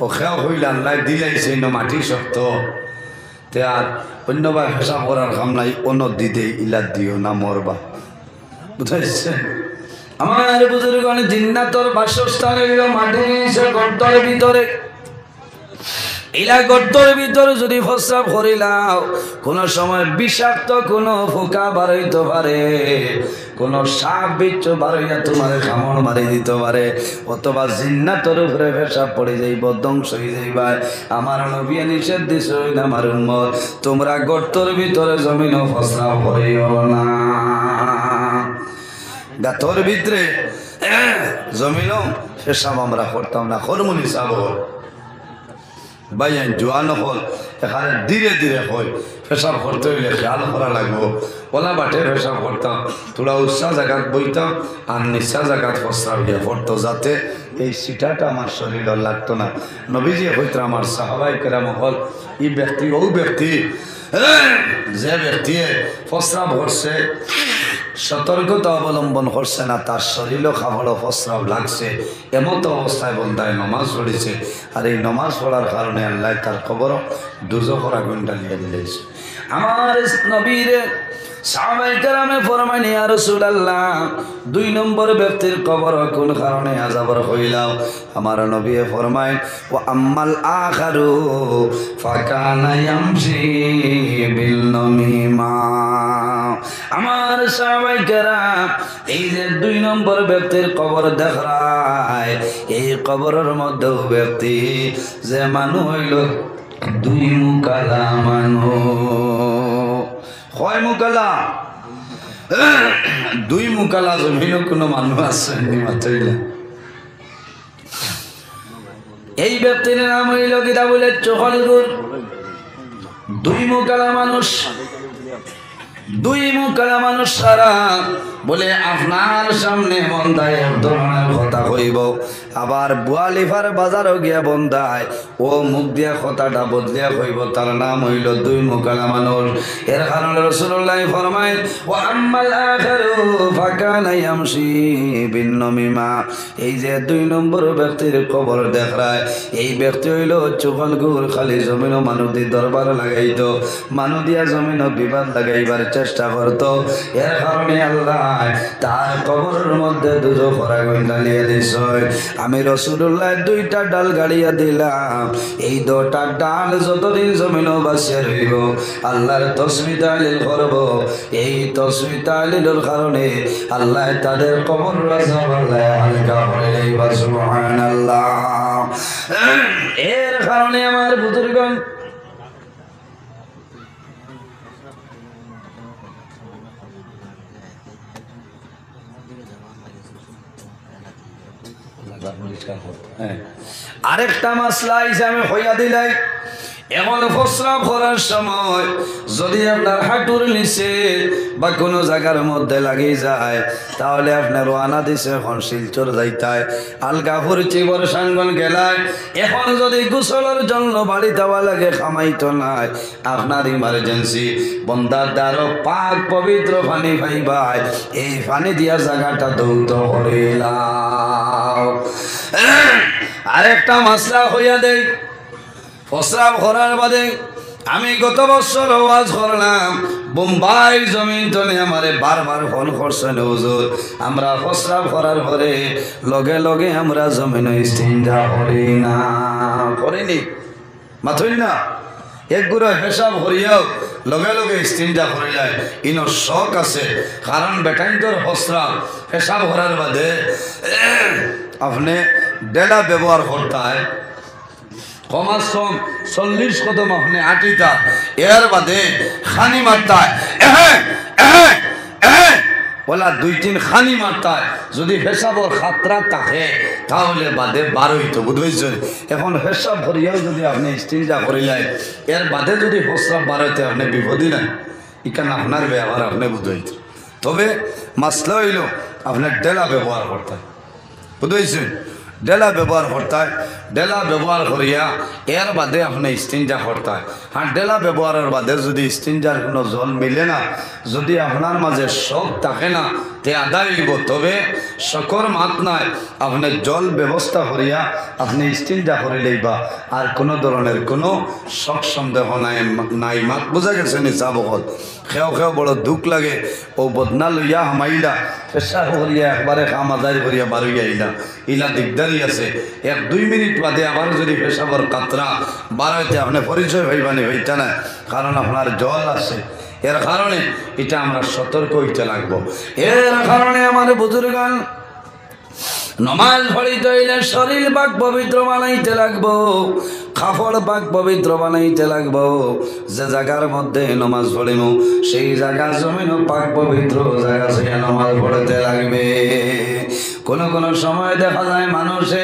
ও খেয়া হইলে আল্লাহ দিলাইছে মাটি শক্ত তে আর অন্যবার হেসা করার কাম নাই, অন্য দিদে ইলাদ দিও না মরবা। বুঝাইছে আমার বুজুর্গণ, জিন্নাতর বাসস্থানের মাটি গর্তের ভিতরে, ইলা গর্তের ভিতরে যদি প্রস্রাব করিলাও কোন সময় বিষাক্ত কোন পোকা বাড়াইতে পারে, কোন সাপ বিচ্ছু বাড়াইয়া তোমার কামড় মারি দিতে পারে, অথবা জিন্নাতের উপরে পেশাব পড়ে যাইব, ধ্বংস হয়ে যাইবা। আমার নবী নিষেধ দিছে আমার উম্মত, তোমরা গর্তের ভিতরে জমিন প্রস্রাব করিও না। গাতর ভিতরে জমিন পেশাব আমরা করতাম না, কর্মনি সাব বাইন জোয়ান হল এখানে ধীরে ধীরে হয় পেশাব করতে হইলে খেয়াল করা লাগবো ওলা বাটে পেশাব করতাম থোড়া উৎসাহ জায়গাত বইতাম আর নিঃশ্বা জায়গাত প্রস্রাব দিয়ে পড়তো যাতে এই সিটাটা আমার শরীরে লাগতো না নবীজি হইতো আমার সাহাবাই কেরাম হল এই ব্যক্তি ও ব্যক্তি যে ব্যক্তি প্রস্রাব করছে সতর্কতা অবলম্বন করছে না তার শরীরও খাবারও প্রস্রাব লাগছে এমতো অবস্থায় বন্ধায় নমাজ পড়েছে আর এই নমাজ পড়ার কারণে আল্লাহ তার খবর দুজখরা গুন্ডা নিয়ে দিয়েছে আমার নবীর সাহাবায়ে কেরামে ফরমানি ইয়া রাসূলুল্লাহ 2 নম্বর ব্যক্তির কবর কোন কারণে আযাবর হইলাও আমার নবী ফরমায় ওয়া আম্মাল আখারু ফাকানা ইয়ামশি বিল নামিমা আমার সাহাবায়ে কেরাম এই যে 2 নম্বর ব্যক্তির কবর দেখায় এই কবরের মধ্যে ব্যক্তি যে মানুষ হইল 2 মুকালা মানুষ কয় মুকালা 2 মুকালা জমিন কোনো মানুষ আছে এই ব্যক্তির নাম হইল কিতা বলে চোখলগুর 2 মুকালা মানুষ 2 মুকালা মানুষ সারা বলে আপনার সামনে বন্ধায় ধরনের কথা কইব আবার বুয়ালিফার বাজারও গিয়া বন্ধায় ও মুখ দিয়া কথাটা বদলিয়া কইব তার নাম হইল 2 মুকালা মানুষ এর কারণে রাসূলুল্লাহ ফরমায় ওয়া আম্মাল আখারু ফাকানা ইয়ামশি বিন নামিমা এই যে 2 নম্বর ব্যক্তির কবর দেখায় এই ব্যক্তি হইল চুগলগুর খালি জমিন মানুষদের দরবার লাগাইতো মানুষ দিয়া জমিন বিবাদ লাগাইবার চেষ্টা করতো এর কারণে আল্লাহ তার কবরের মধ্যে দুজো খরা গন্ডা লিয়ে দিছ আমি রাসূলুল্লাহ 2টা ডাল গাড়িয়া দিলাম এই 2টা ডাল যতদিন জমিন বাসে রইব আল্লাহর তাসবিহ তাহলিল করব এই তাসবিহ তাহলিলের কারণে আল্লাহ তাদের কবর আযাব আল্লাহ হালকা করে দেবে সুবহানাল্লাহ এর কারণে আমার বুজুর্গগণ আরেকটা মাসলা হিসাবে হইয়া দিলাই এখন প্রস্রাব করার সময় যদি আপনার হাঁটুর নিচে বা কোনো জায়গার মধ্যে লাগে যায় তাহলে আপনার ওয়ানা দিছে এখন শিলচর যাইতায় আলগা ফুরচি বর্ষাঙ্গন গেলায় এখন যদি গোসলের জন্য বাড়ি দেওয়া লাগে খামাইতো নাই আপনার ইমার্জেন্সি বন্দার দ্বারো পাক পবিত্র পানি পাইবাই এই পানি দিয়া জায়গাটা দৌত করিলাম আরেকটা মাসলা হইয়া দেয় প্রস্রাব করার বাদে আমি গত বছর ওয়াজ করলাম বোম্বাই জমিন তলে আমারে বারবার ফোন করছেন হুজুর আমরা প্রস্রাব করার পরে লগে লগে আমরা জমিন ইস্তিনজা করি না করিনি মাথুই না এক গুড়ো হিসাব করিয়াও লগে লগে ইস্তিনজা করিলাই ইনো শখ আছে কারণ বেটাইন্তর প্রস্রাব হিসাব করার বাদে আপনি ডেলা ব্যবহার করতে হয় কমাস কম 40 কদম আপনি আটিতা এর বাদে খানি মারতায় বলা 2-3 খানি মারতায় যদি পেশাবর খাতরা থাকে তাহলে বাদে 12 তো বুঝবেন এখন পেশাব করিয়াও যদি আপনি ইস্তিনজা করিলেন এর বাদে যদি প্রস্রাব 12তে আপনি বিপদই নাই এখানে আপনার ব্যবহার আপনি বুঝবেন তবে মাসলা হইল আপনার ডেলা ব্যবহার করতে বুঝবেন ডেলা ব্যবহার করতে হয় ডেলা ব্যবহার করিয়া এর বাদে আপনি ইস্তিনজা করতে হয় আর ডেলা ব্যবহারের বাদে যদি ইস্তিনজার কোনো জল মিলে না যদি আপনার মাঝে শখ থাকে না তে আদায় হইব তবে শখর মাত নাই আপনি জল ব্যবস্থা করিয়া আপনি ইস্তিনজা করে লইবা আর কোনো ধরনের কোনো শখ সন্দেহ নাই মাত বোঝা গেছে নি চাবকল খেও খেও বড় দুঃখ লাগে ও বদনা লইয়া হামাইলা পেশা করিয়া একবারে কাম আদায় করিয়া বারুইয়া আইলা ইলা দিকদারি আছে 1-2 মিনিট বাদে আবার যদি পেশাবর কাতরা বারোতে আপনি পরিচয় হইবানি হইতা না কারণ আপনার জল আছে এর কারণে এটা আমরা সতর্ক হইতে লাগবো এর কারণে আমার বুজুর্গান নমাজ পড়িতে হইলে শরীর পাক পবিত্র বানাইতে লাগবো কাপড় পাক পবিত্র বানাইতে লাগবো যে জায়গার মধ্যে নমাজ পড়িব সেই জায়গা জমিন পাক পবিত্র জায়গা থেকে নমাজ পড়তে লাগবে কোন সময় দেখা যায় মানুষে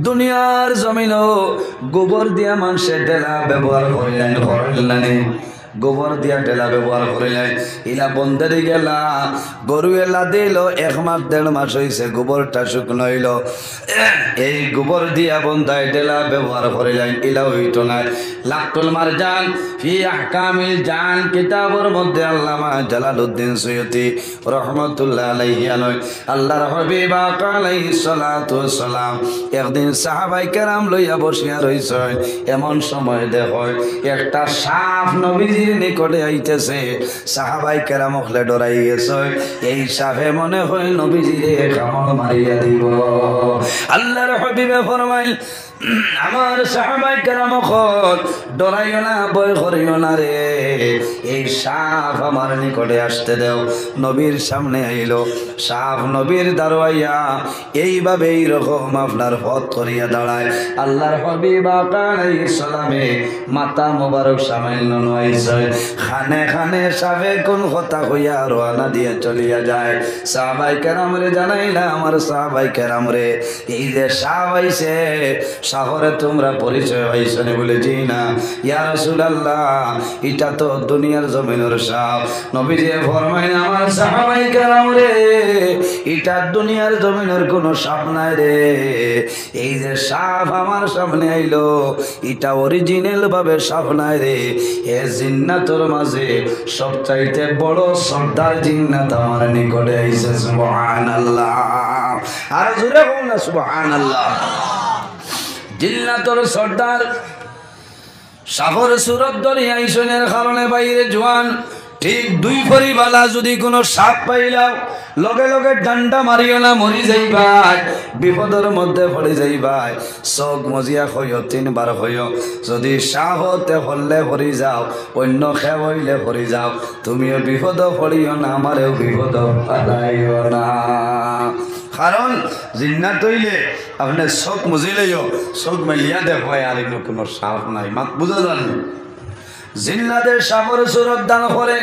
দুনিয়ার জমিনও গোবর দিয়া মানুষের ডেলা ব্যবহার করিলেন গোবর দিয়া টেলা ব্যবহার করিলেন ইলা বন্ধেরি গেলা গরু এলা দিল 1 মাস 1.5 মাস হয়েছে গোবরটা শুকনো হইল এই গোবর দিয়া বন্ধায় টেলা ব্যবহার করিলেন ইলা হইত না লাকুল মারজান ফি আহকামিল জান কিতাবের মধ্যে আল্লামা জালালউদ্দিন সৈয়দী রহমাতুল্লাহ আলাইহি আল্লাহর হাবিব আলাইহিস সালাতু ওয়াস সালাম একদিন সাহাবায়ে কেরাম লইয়া বসিয়া রইছে এমন সময় দেখো একটা সাপ নবীজি নিকটে আইতেছে সাহাবাই কেরাম হলে ডরাই গেছে এই সাপে মনে হয় নবীজিরে কামড় মারিয়া দিব আল্লাহর হাবিবে ফরমাইল আমার সাহাবাই কেরাম ডরাইও না ভয় করিও না রে এই সাপ আমার নিকটে আসতে দাও নবীর সামনে আইলো সাপ নবীর দাঁড়াইয়া এইভাবে এইরকম আপনার পথ করিয়া দাঁড়ায় আল্লাহর হাবিব আলাইহিস সালামে মাথা মোবারক সামান্য নয়ছে খানে খানে সাপে কোন কথা কইয়া রওনা দিয়ে চলিয়া যায় সাহাবাই কেরাম রে জানাইলা আমার সাহাবাই কেরাম রে এই যে সাপ আইছে শহরে তোমরা পরিচয় হইছনে বলে জি না ইয়া রাসূলুল্লাহ এটা তো দুনিয়ার জমিনের সাপ নবীজি ফরমাইলেন আমার সাহাবায়ে কেরাম রে এটা দুনিয়ার জমিনের কোনো সাপ নাই রে এই যে সাপ আমার সামনে আইলো এটা অরিজিনাল ভাবে সাপ নাই রে এ জিন্নাতের মাঝে সবচাইতে বড় সর্দার জিন্নাত আমার নিকটে আইছে সুবহানাল্লাহ আর জোরে বলুন না সুবহানাল্লাহ জিন্নাতর সর্দার সাগর সুরত দরিয়া আইসনের কারণে বাইরে জোয়ান ঠিক 2 পরিবালা যদি কোনো সাপ পাইলাও লগে লগে ডান্ডা মারিও না মরি যাইবাই বিপদের মধ্যে পড়ে যাইবাই চোখ মজিয়া হইও 3 বার হইও যদি সাহতে হলে পড়ি যাও অন্য খেয়ে হইলে পড়ি যাও তুমিও বিপদ পড়িও না আমারেও বিপদ পালাইও না কারণ জিন্নাত হইলে আপনি চোখ মুজিলেও চোখ মেলিয়া দেখো আর এগুলো কোনো সাপ নাই মাত বুঝা জানেন জিন্নাতের সাপর সুরত দান করে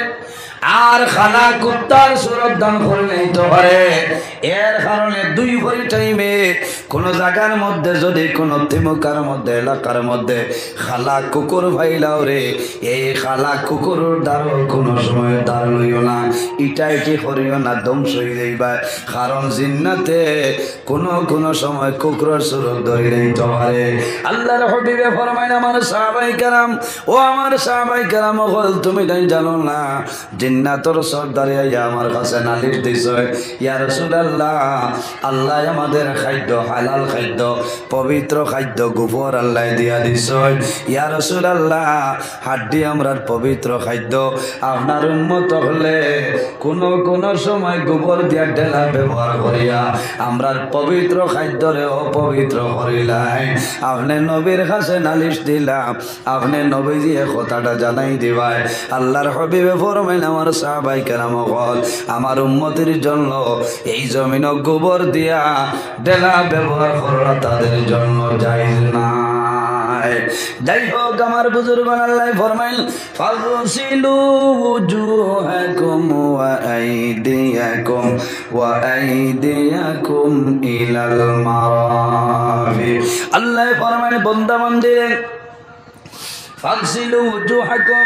আর খানা কুত্তার সুরত দান করে নেই তো পারে এর কারণে 2 ভরি টাইমে কোন জায়গার মধ্যে যদি কোন তিমুকার মধ্যে এলাকার মধ্যে খালা কুকুর ভাইলাও রে এই খালা কুকুরের দ্বারা কোনো সময় দাঁড় লইও না ইটা এটি করিও না ধ্বংস হয়ে যাইবা কারণ জিন্নাতে কোন সময় কুকুরের সুরত ধরে নেই তো পারে আল্লাহর হাবিবে ফরমায় আমার সাহাবায়ে কেরাম ও আমার সাহাবায়ে কেরাম বল তুমি তাই জানো না জিন্নাতর সর্দারে আইয়া আমার কাছে নালিশ দিছে ইয়া রাসূলুল্লাহ আল্লাহ আমাদের খাদ্য হালাল খাদ্য পবিত্র খাদ্য গোবর আল্লাহ দিয়া দিছে ইয়া রাসূলুল্লাহ হাড্ডি আমরার পবিত্র খাদ্য আপনার উম্মত হলে কোন সময় গোবর দিয়া ঢেলা ব্যবহার করিয়া আমরার পবিত্র খাদ্যরে অপবিত্র করিলাই আপনি নবীর কাছে নালিশ দিলাম আপনি নবীজি এই কথাটা জানাই দিবাই আল্লাহর হাবিবে ফরমাইলেন আমার সাহাবায়ে কেরাম বল আমার উম্মতের জন্য এই জমিন গোবর দিয়া ঢেলা ব্যবহার করা তাদের জন্য জায়েজ নাই যাই হোক আমার বুজুর্গ আল্লাহ ফরমাইল ফাগসিলু ওয়াজুহাকুম ওয়া আইদিয়াকুম ইলাল মারাফিক আল্লাহ ফরমাইল বান্দা বান্দিরে ফাগসিলু ওয়াজুহাকুম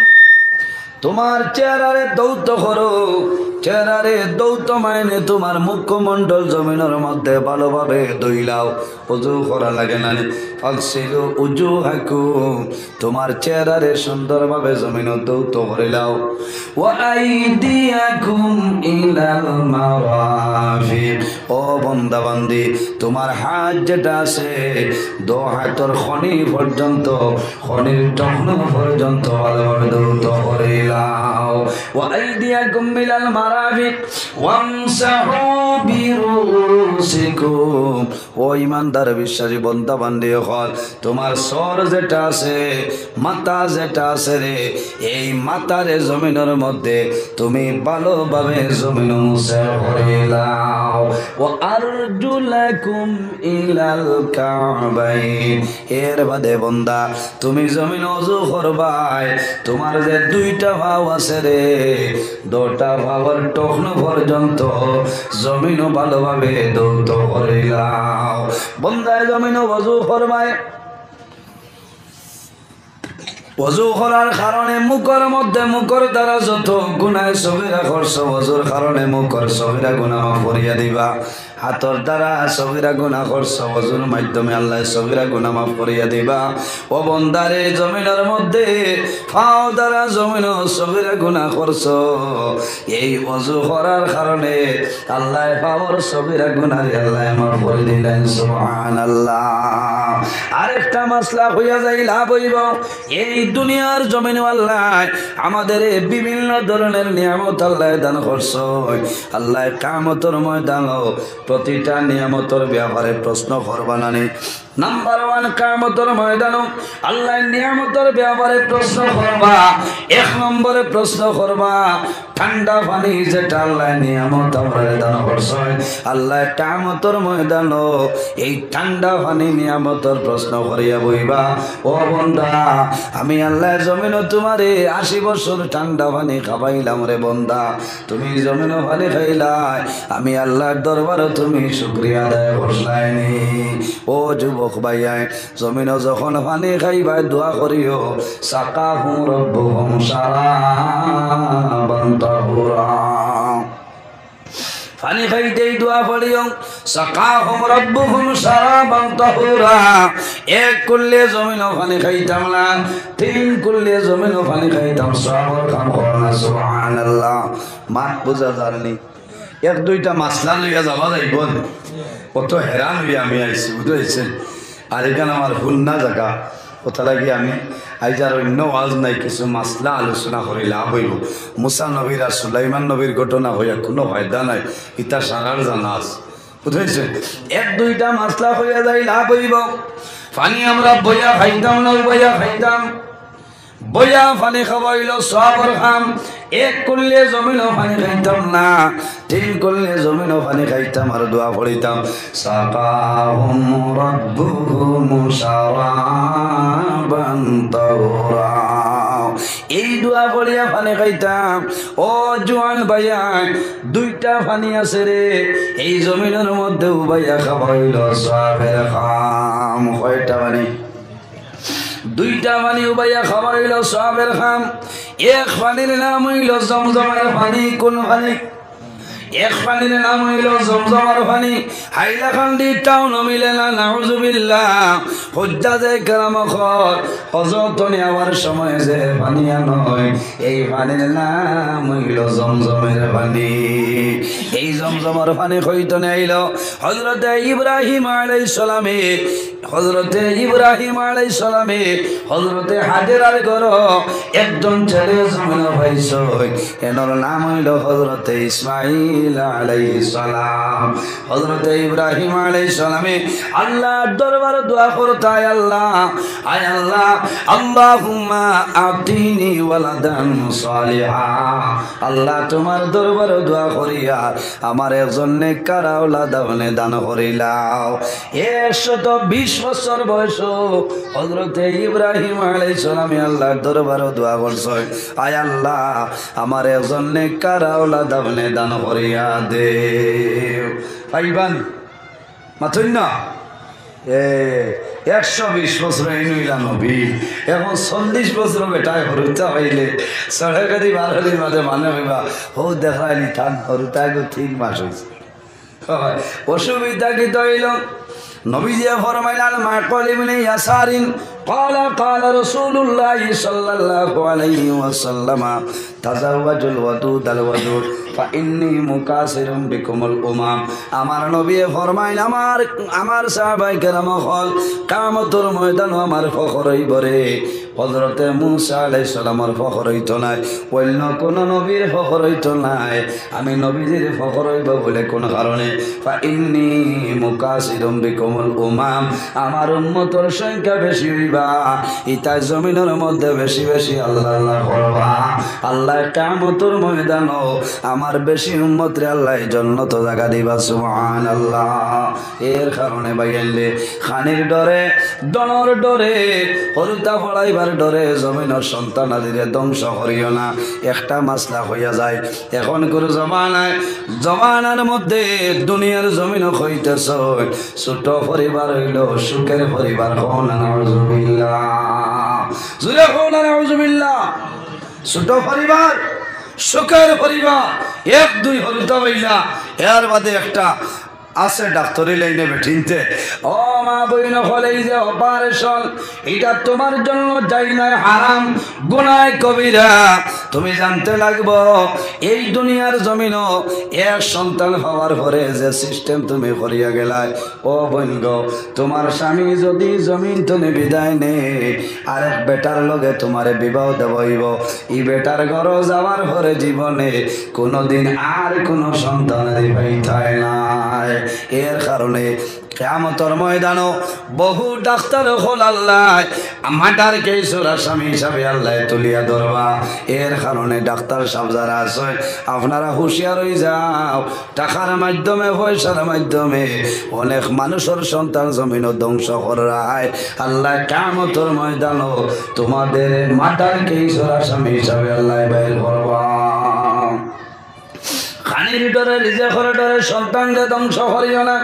তোমার চেহারারে দৌত করো চেহারারে দৌত মানে তোমার মুখমণ্ডল জমিনের মধ্যে ভালোভাবে ধুইলাও ওযু করা লাগে না ফাগসিলু উজুহাকুম তোমার চেহারারে সুন্দরভাবে জমিনে দৌত করিলাও ওয়া আইদিয়াকুম ইলাল মারাফিক ও বান্দা বান্দি তোমার হাত যেটা আছে 2 হাতের খনি পর্যন্ত খনির টহন পর্যন্ত ভালোভাবে দৌত করিলাও ওয়া আইদিয়াকুম ইলাল মারাফিক ওয়ামসাহু বিরুসিকুম ও ইমানদার বিশ্বাসী বান্দা বান্দি হল তোমার সর যেটা আছে মাথা যেটা আছে রে এই মাথারে জমিনের মধ্যে তুমি ভালোভাবে জমিন মুছে করিলাও ওয়া আরজুলাকুম ইলাল কাবাইন এর বাদে বান্দা তুমি জমিন ওযু করবাই তোমার যে 2টা ভাও আছে রে, 2টা ভাওয়ার টখনো পর্যন্ত জমিনও ভালোভাবে দৌত করিলাম। বন্দায় জমিনও ওযু ফরমায়, ওযু করার কারণে মুখের মধ্যে মুখের দ্বারা যত গুনাহ সগীরা করছো, ওযুর কারণে মুখের সগীরা গুনাহ করিয়া দিবা। হাতর দ্বারা সগীরা গুনাহ করছো, ওযুর মাধ্যমে আল্লাহ সগীরা গুনাহ মাফ করিয়া দিবা। ও বন্দারে জমিনের মধ্যে পাও দ্বারা জমিন সগীরা গুনাহ করছো, এই ওযু করার কারণে আল্লাহ পাওয়ার সগীরা গুনাহ আল্লাহ মাফ করে দিলেন। সুবহানাল্লাহ। আরেকটা মাসলা হইয়া যাই লাভ হইব, এই দুনিয়ার জমিনে আল্লাহ আমাদের বিভিন্ন ধরনের নিয়ামত আল্লাহ দান করছো। আল্লাহ কিয়ামতের ময়দানে প্রতিটা নিয়ামতের ব্যাপারে প্রশ্ন করবা না। নাম্বার 1 কিয়ামতের ময়দানে আল্লাহ নিয়ামতের ব্যাপারে প্রশ্ন করবা। 1 নম্বরে প্রশ্ন করবা ঠান্ডা পানি, যেটা আল্লাহ নিয়ামত আমাদের দান করছে। আল্লাহ কিয়ামতের ময়দানে এই ঠান্ডা পানি নিয়ামতের প্রশ্ন করিয়া বইবা, ও বান্দা আমি আল্লাহ জমিনে তোমারে 80 বছর ঠান্ডা পানি খাওয়াইলাম রে বান্দা, তুমি জমিনে পানি খাইলাই, আমি আল্লাহর দরবারে তুমি শুকরিয়া আদায় করলাইনি। ও যুবক ভাইয়া, জমিনে যখন পানি খাইবা দোয়া করিও, সাকাহুম রব্বুহুম শারাবান তাহুরা। পানি খাইতেই দোয়া পড়িও, সাকাহুম রব্বুহুম শারাবান তাহুরা। 1 করলে জমিনে পানি খাইতাম না, 3 করলে জমিনে পানি খাইতাম। সবর কাম করনা। সুবহানাল্লাহ। মাত বুঝা জানি 1-2টা মাসলা লইয়া যাওয়া যাইব, কত হেরান হইয়া আমি আইছি, বুঝেছেন? আর এখানে আমার ভুল না জায়গা, কথা লাগি আমি আজ আর অন্য ওয়াজ নাই, কিছু মাসলা আলোচনা করে লাভ হইব। মুসা নবীর আর সুলাইমান নবীর ঘটনা হইয়া কোনো ফায়দা নাই, ইতা সারার জানা আছে, বুঝেছেন? 1-2টা মাসলা হইয়া যাই লাভ হইব। পানি আমরা বইয়া খাইতাম না, বইয়া খাইতাম, বইয়া পানি খাওয়াইল সবর খাম। 1 করলে জমিনও পানি খাইতাম না, 3 করলে জমিনও পানি খাইতাম আর দোয়া পড়িতাম, সাকাহুম রব্বুহুম শারাবান তাহুরা। এই দোয়া পড়িয়া পানি খাইতাম। ও জোয়ান ভাইয়া, 2টা পানি আছে রে এই জমিনের মধ্যে, ভাইয়া খাওয়াইল সবের খাম। কয়টা পানি? 2টা পানি উবাইয়া খাওয়াইল সবের খাম। 1 পানির নাম হইল জমজমের পানি। কোন পানি? 1 পানির নাম হইল জমজমের পানি। হাইলাকান্দি টাউন মিলে না, নাউজুবিল্লাহ। হুজ্জাজে কেরাম হযরত নেওয়ার সময় যে পানি আনয়, এই পানির নাম হইল জমজমের পানি। এই জমজমের পানি কইতো আইল হযরত ইব্রাহিম আলাইহিস সালামে। হযরত ইব্রাহিম আলাইহিস সালামে হযরত হাজেরার ঘর একজন ছেলে জন্ম হইছে, এর নাম হইল হযরত ইসমাঈল আলাইহিস সালাম। হযরত ইব্রাহিম আলাইহিস সালামে আল্লাহর দরবারে দোয়া করতায়, আল্লাহ আয় আল্লাহ, আল্লাহুম্মা আতিনি ওয়ালাদান সালিহা। আল্লাহ তোমার দরবারে দোয়া করিয়া আমার একজন নেককার আওলাদ আপনি দান করিলাও। 120 বছর বয়স হযরত ইব্রাহিম আলাইহিস সালামে আল্লাহর দরবারে দোয়া করছে, আয় আল্লাহ আমার একজন নেককার আওলাদ আপনি দান করিয়া দে। পাইবান মাথুন না 120 বছর নইলা নবী, এখন 40 বছর বেটায় হরুতা হইলে সড়কাদি বারোদিন মাঝে মানে হইবা হো দেখাইলি থান হরুতা ঠিক মাস হয়েছে। অসুবিধা কি তৈল নবীজি ফরমাইলেন মা কলিবনে ইয়াসারিন قال قال رسول الله صلى الله عليه وسلم تزوجوا الودود الودود فإني مكاثر بكم الأمم। আমার নবী ফরমাইল আমার সাহাবায়ে কেরাম হল কিয়ামতের ময়দানে আমার ফখর হইব রে। হযরত মুসা আলাইহিস সালামের ফখর হইতো না, অন্য কোন নবীর ফখর হইতো না, আমি নবীজির ফখর হইব বলে কোন কারণে ফাইন্নী মুকাসিরুম বিকুমুল উমাম, আমার উম্মতের সংখ্যা বেশি হইবা, ইতা জমিনের মধ্যে বেশি বেশি আল্লাহ আল্লাহ করবা। আল্লাহ কিয়ামতের ময়দানে আমার বেশি উম্মত রে আল্লাহ জান্নাত জায়গা দিবা। সুবহানাল্লাহ। এর কারণে বাইলে খানির ডরে দনর ডরে হরুতা ফড়াইবা পরিবার ডরে জমিনের সন্তান আদিরে ধ্বংস করিও না একটা মাসলা হইয়া যায় এখন করে জমানার মধ্যে দুনিয়ার জমিন হইতেছ ছোট পরিবার হইল সুখের পরিবার ছোট পরিবার সুখের পরিবার এক দুই হলুদা হইলা এর বাদে একটা আছে ডাক্তারি লাইনে বেঠিনতে ও মা বইন হলেই যে অপারেশন এটা তোমার জন্য যাই নয় হারাম গুনায় কবিরা তুমি জানতে লাগবো এই দুনিয়ার জমিন এক সন্তান হওয়ার পরে যে সিস্টেম তুমি করিয়া গেলাই ও বোন গো তোমার স্বামী যদি জমিন তুমি বিদায় নে আরেক বেটার লগে তোমার বিবাহ দেবইব এই বেটার ঘর যাওয়ার পরে জীবনে কোনোদিন আর কোনো সন্তানের হইতায় নাই এর কারণে কিয়ামতের ময়দানও বহু ডাক্তার হল আল্লাহ মাটার কেসরা স্বামী হিসাবে আল্লাহ তুলিয়া ধরবা এর কারণে ডাক্তার সাহেব যারা আছে আপনারা হুঁশিয়ার হয়ে যাও টাকার মাধ্যমে পয়সার মাধ্যমে অনেক মানুষের সন্তান জমিন ধ্বংস করায় আল্লাহ কিয়ামতের ময়দানও তোমাদের মাটার কেসরা স্বামী হিসাবে আল্লাহ বাইর করবা খানির ডরে রিজেকের ডরে সন্তানকে ধ্বংস করিও না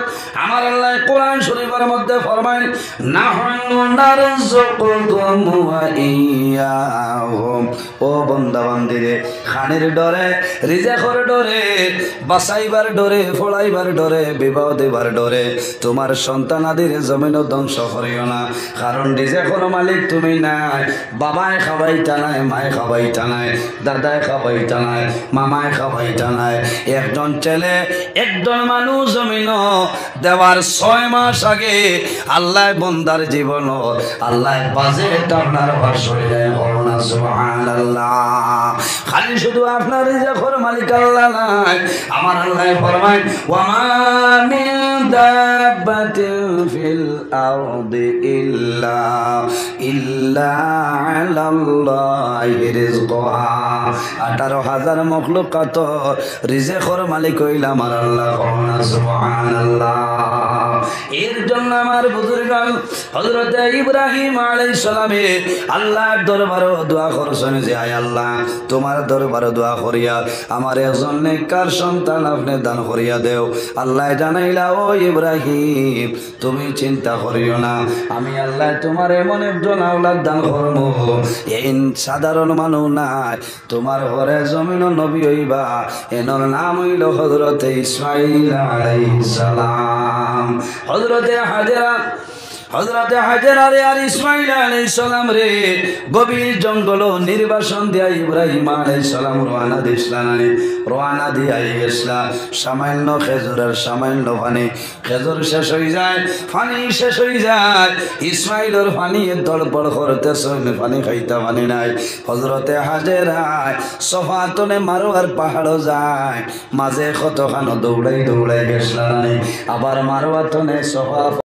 আমার আল্লাহ কোরআন শরীফের মধ্যে ফরমায় নাহনু নারযুকুকুম ওয়া ইয়াহুম ও বান্দা বান্দিরে খানির ডরে রিজেকের ডরে বাঁচাইবার ডরে ফলাইবার ডরে বিবাহ দেবার ডরে তোমার সন্তান আদির জমিন ধ্বংস করিও না কারণ রিজেকের মালিক তুমি নাই বাবায় খাওয়াইতা নাই মায় খাওয়াইতা নাই দাদায় খাওয়াইতা নাই মামায় খাওয়াইতা নাই একজন ছেলে একজন মানুষ জমিন দেওয়ার 6 মাস আগে আল্লাহ বন্দার জীবন আল্লাহ বাজেট আপনার শরীরে করোনা সুবহানাল্লাহ খালি শুধু আপনার রিজেকের মালিক আল্লাহ নাই আমার আল্লাহ ফরমায় ওয়া মা মিন দাব্বাতিন ফিল আরদি ইল্লা আলাল্লাহি রিজকুহা 18,000 মখলুকাত রিজেকের মালিক হইল আমার আল্লাহ সুবহানাল্লাহ এর জন্য আমার বুজুর্গান হযরত ইব্রাহিম আলাইহিস সালামে আল্লাহর দরবারে দোয়া করছেন যে আয় আল্লাহ তোমার দরবারে দোয়া করিয়া আমার একজন নেককার সন্তান আপনি দান করিয়া দেও আল্লাহ জানাইলা ও ইব্রাহিম তুমি চিন্তা করিও না আমি আল্লাহ তোমার এমন একজন আওলাদ দান করব এই সাধারণ মানুষ নাই তোমার ঘরে জমিন নবী হইবা এনর নাম হইল হযরত ইসমাঈল আলাইহিস সালাম হযরতে হাজেরা রে আর ইসমাঈল আলাইহিস সালাম রে গভীর জঙ্গল নির্বাসন দিয়া ইব্রাহিম আলাইহিস সালাম রওনা দিয়া গেছলা সামান্য খেজুরের সামান্য পানি খেজুর শেষ হয়ে যায় পানি শেষ হয়ে যায় ইসমাঈলের পানি দলপড় করতেছে পানি খাইতে পানি নাই হযরতে হাজেরা সফাতনে মারোয়ার পাহাড় যায় মাঝে কতখানো দৌড়াই গেছলা আবার মারোয়াতনে সফা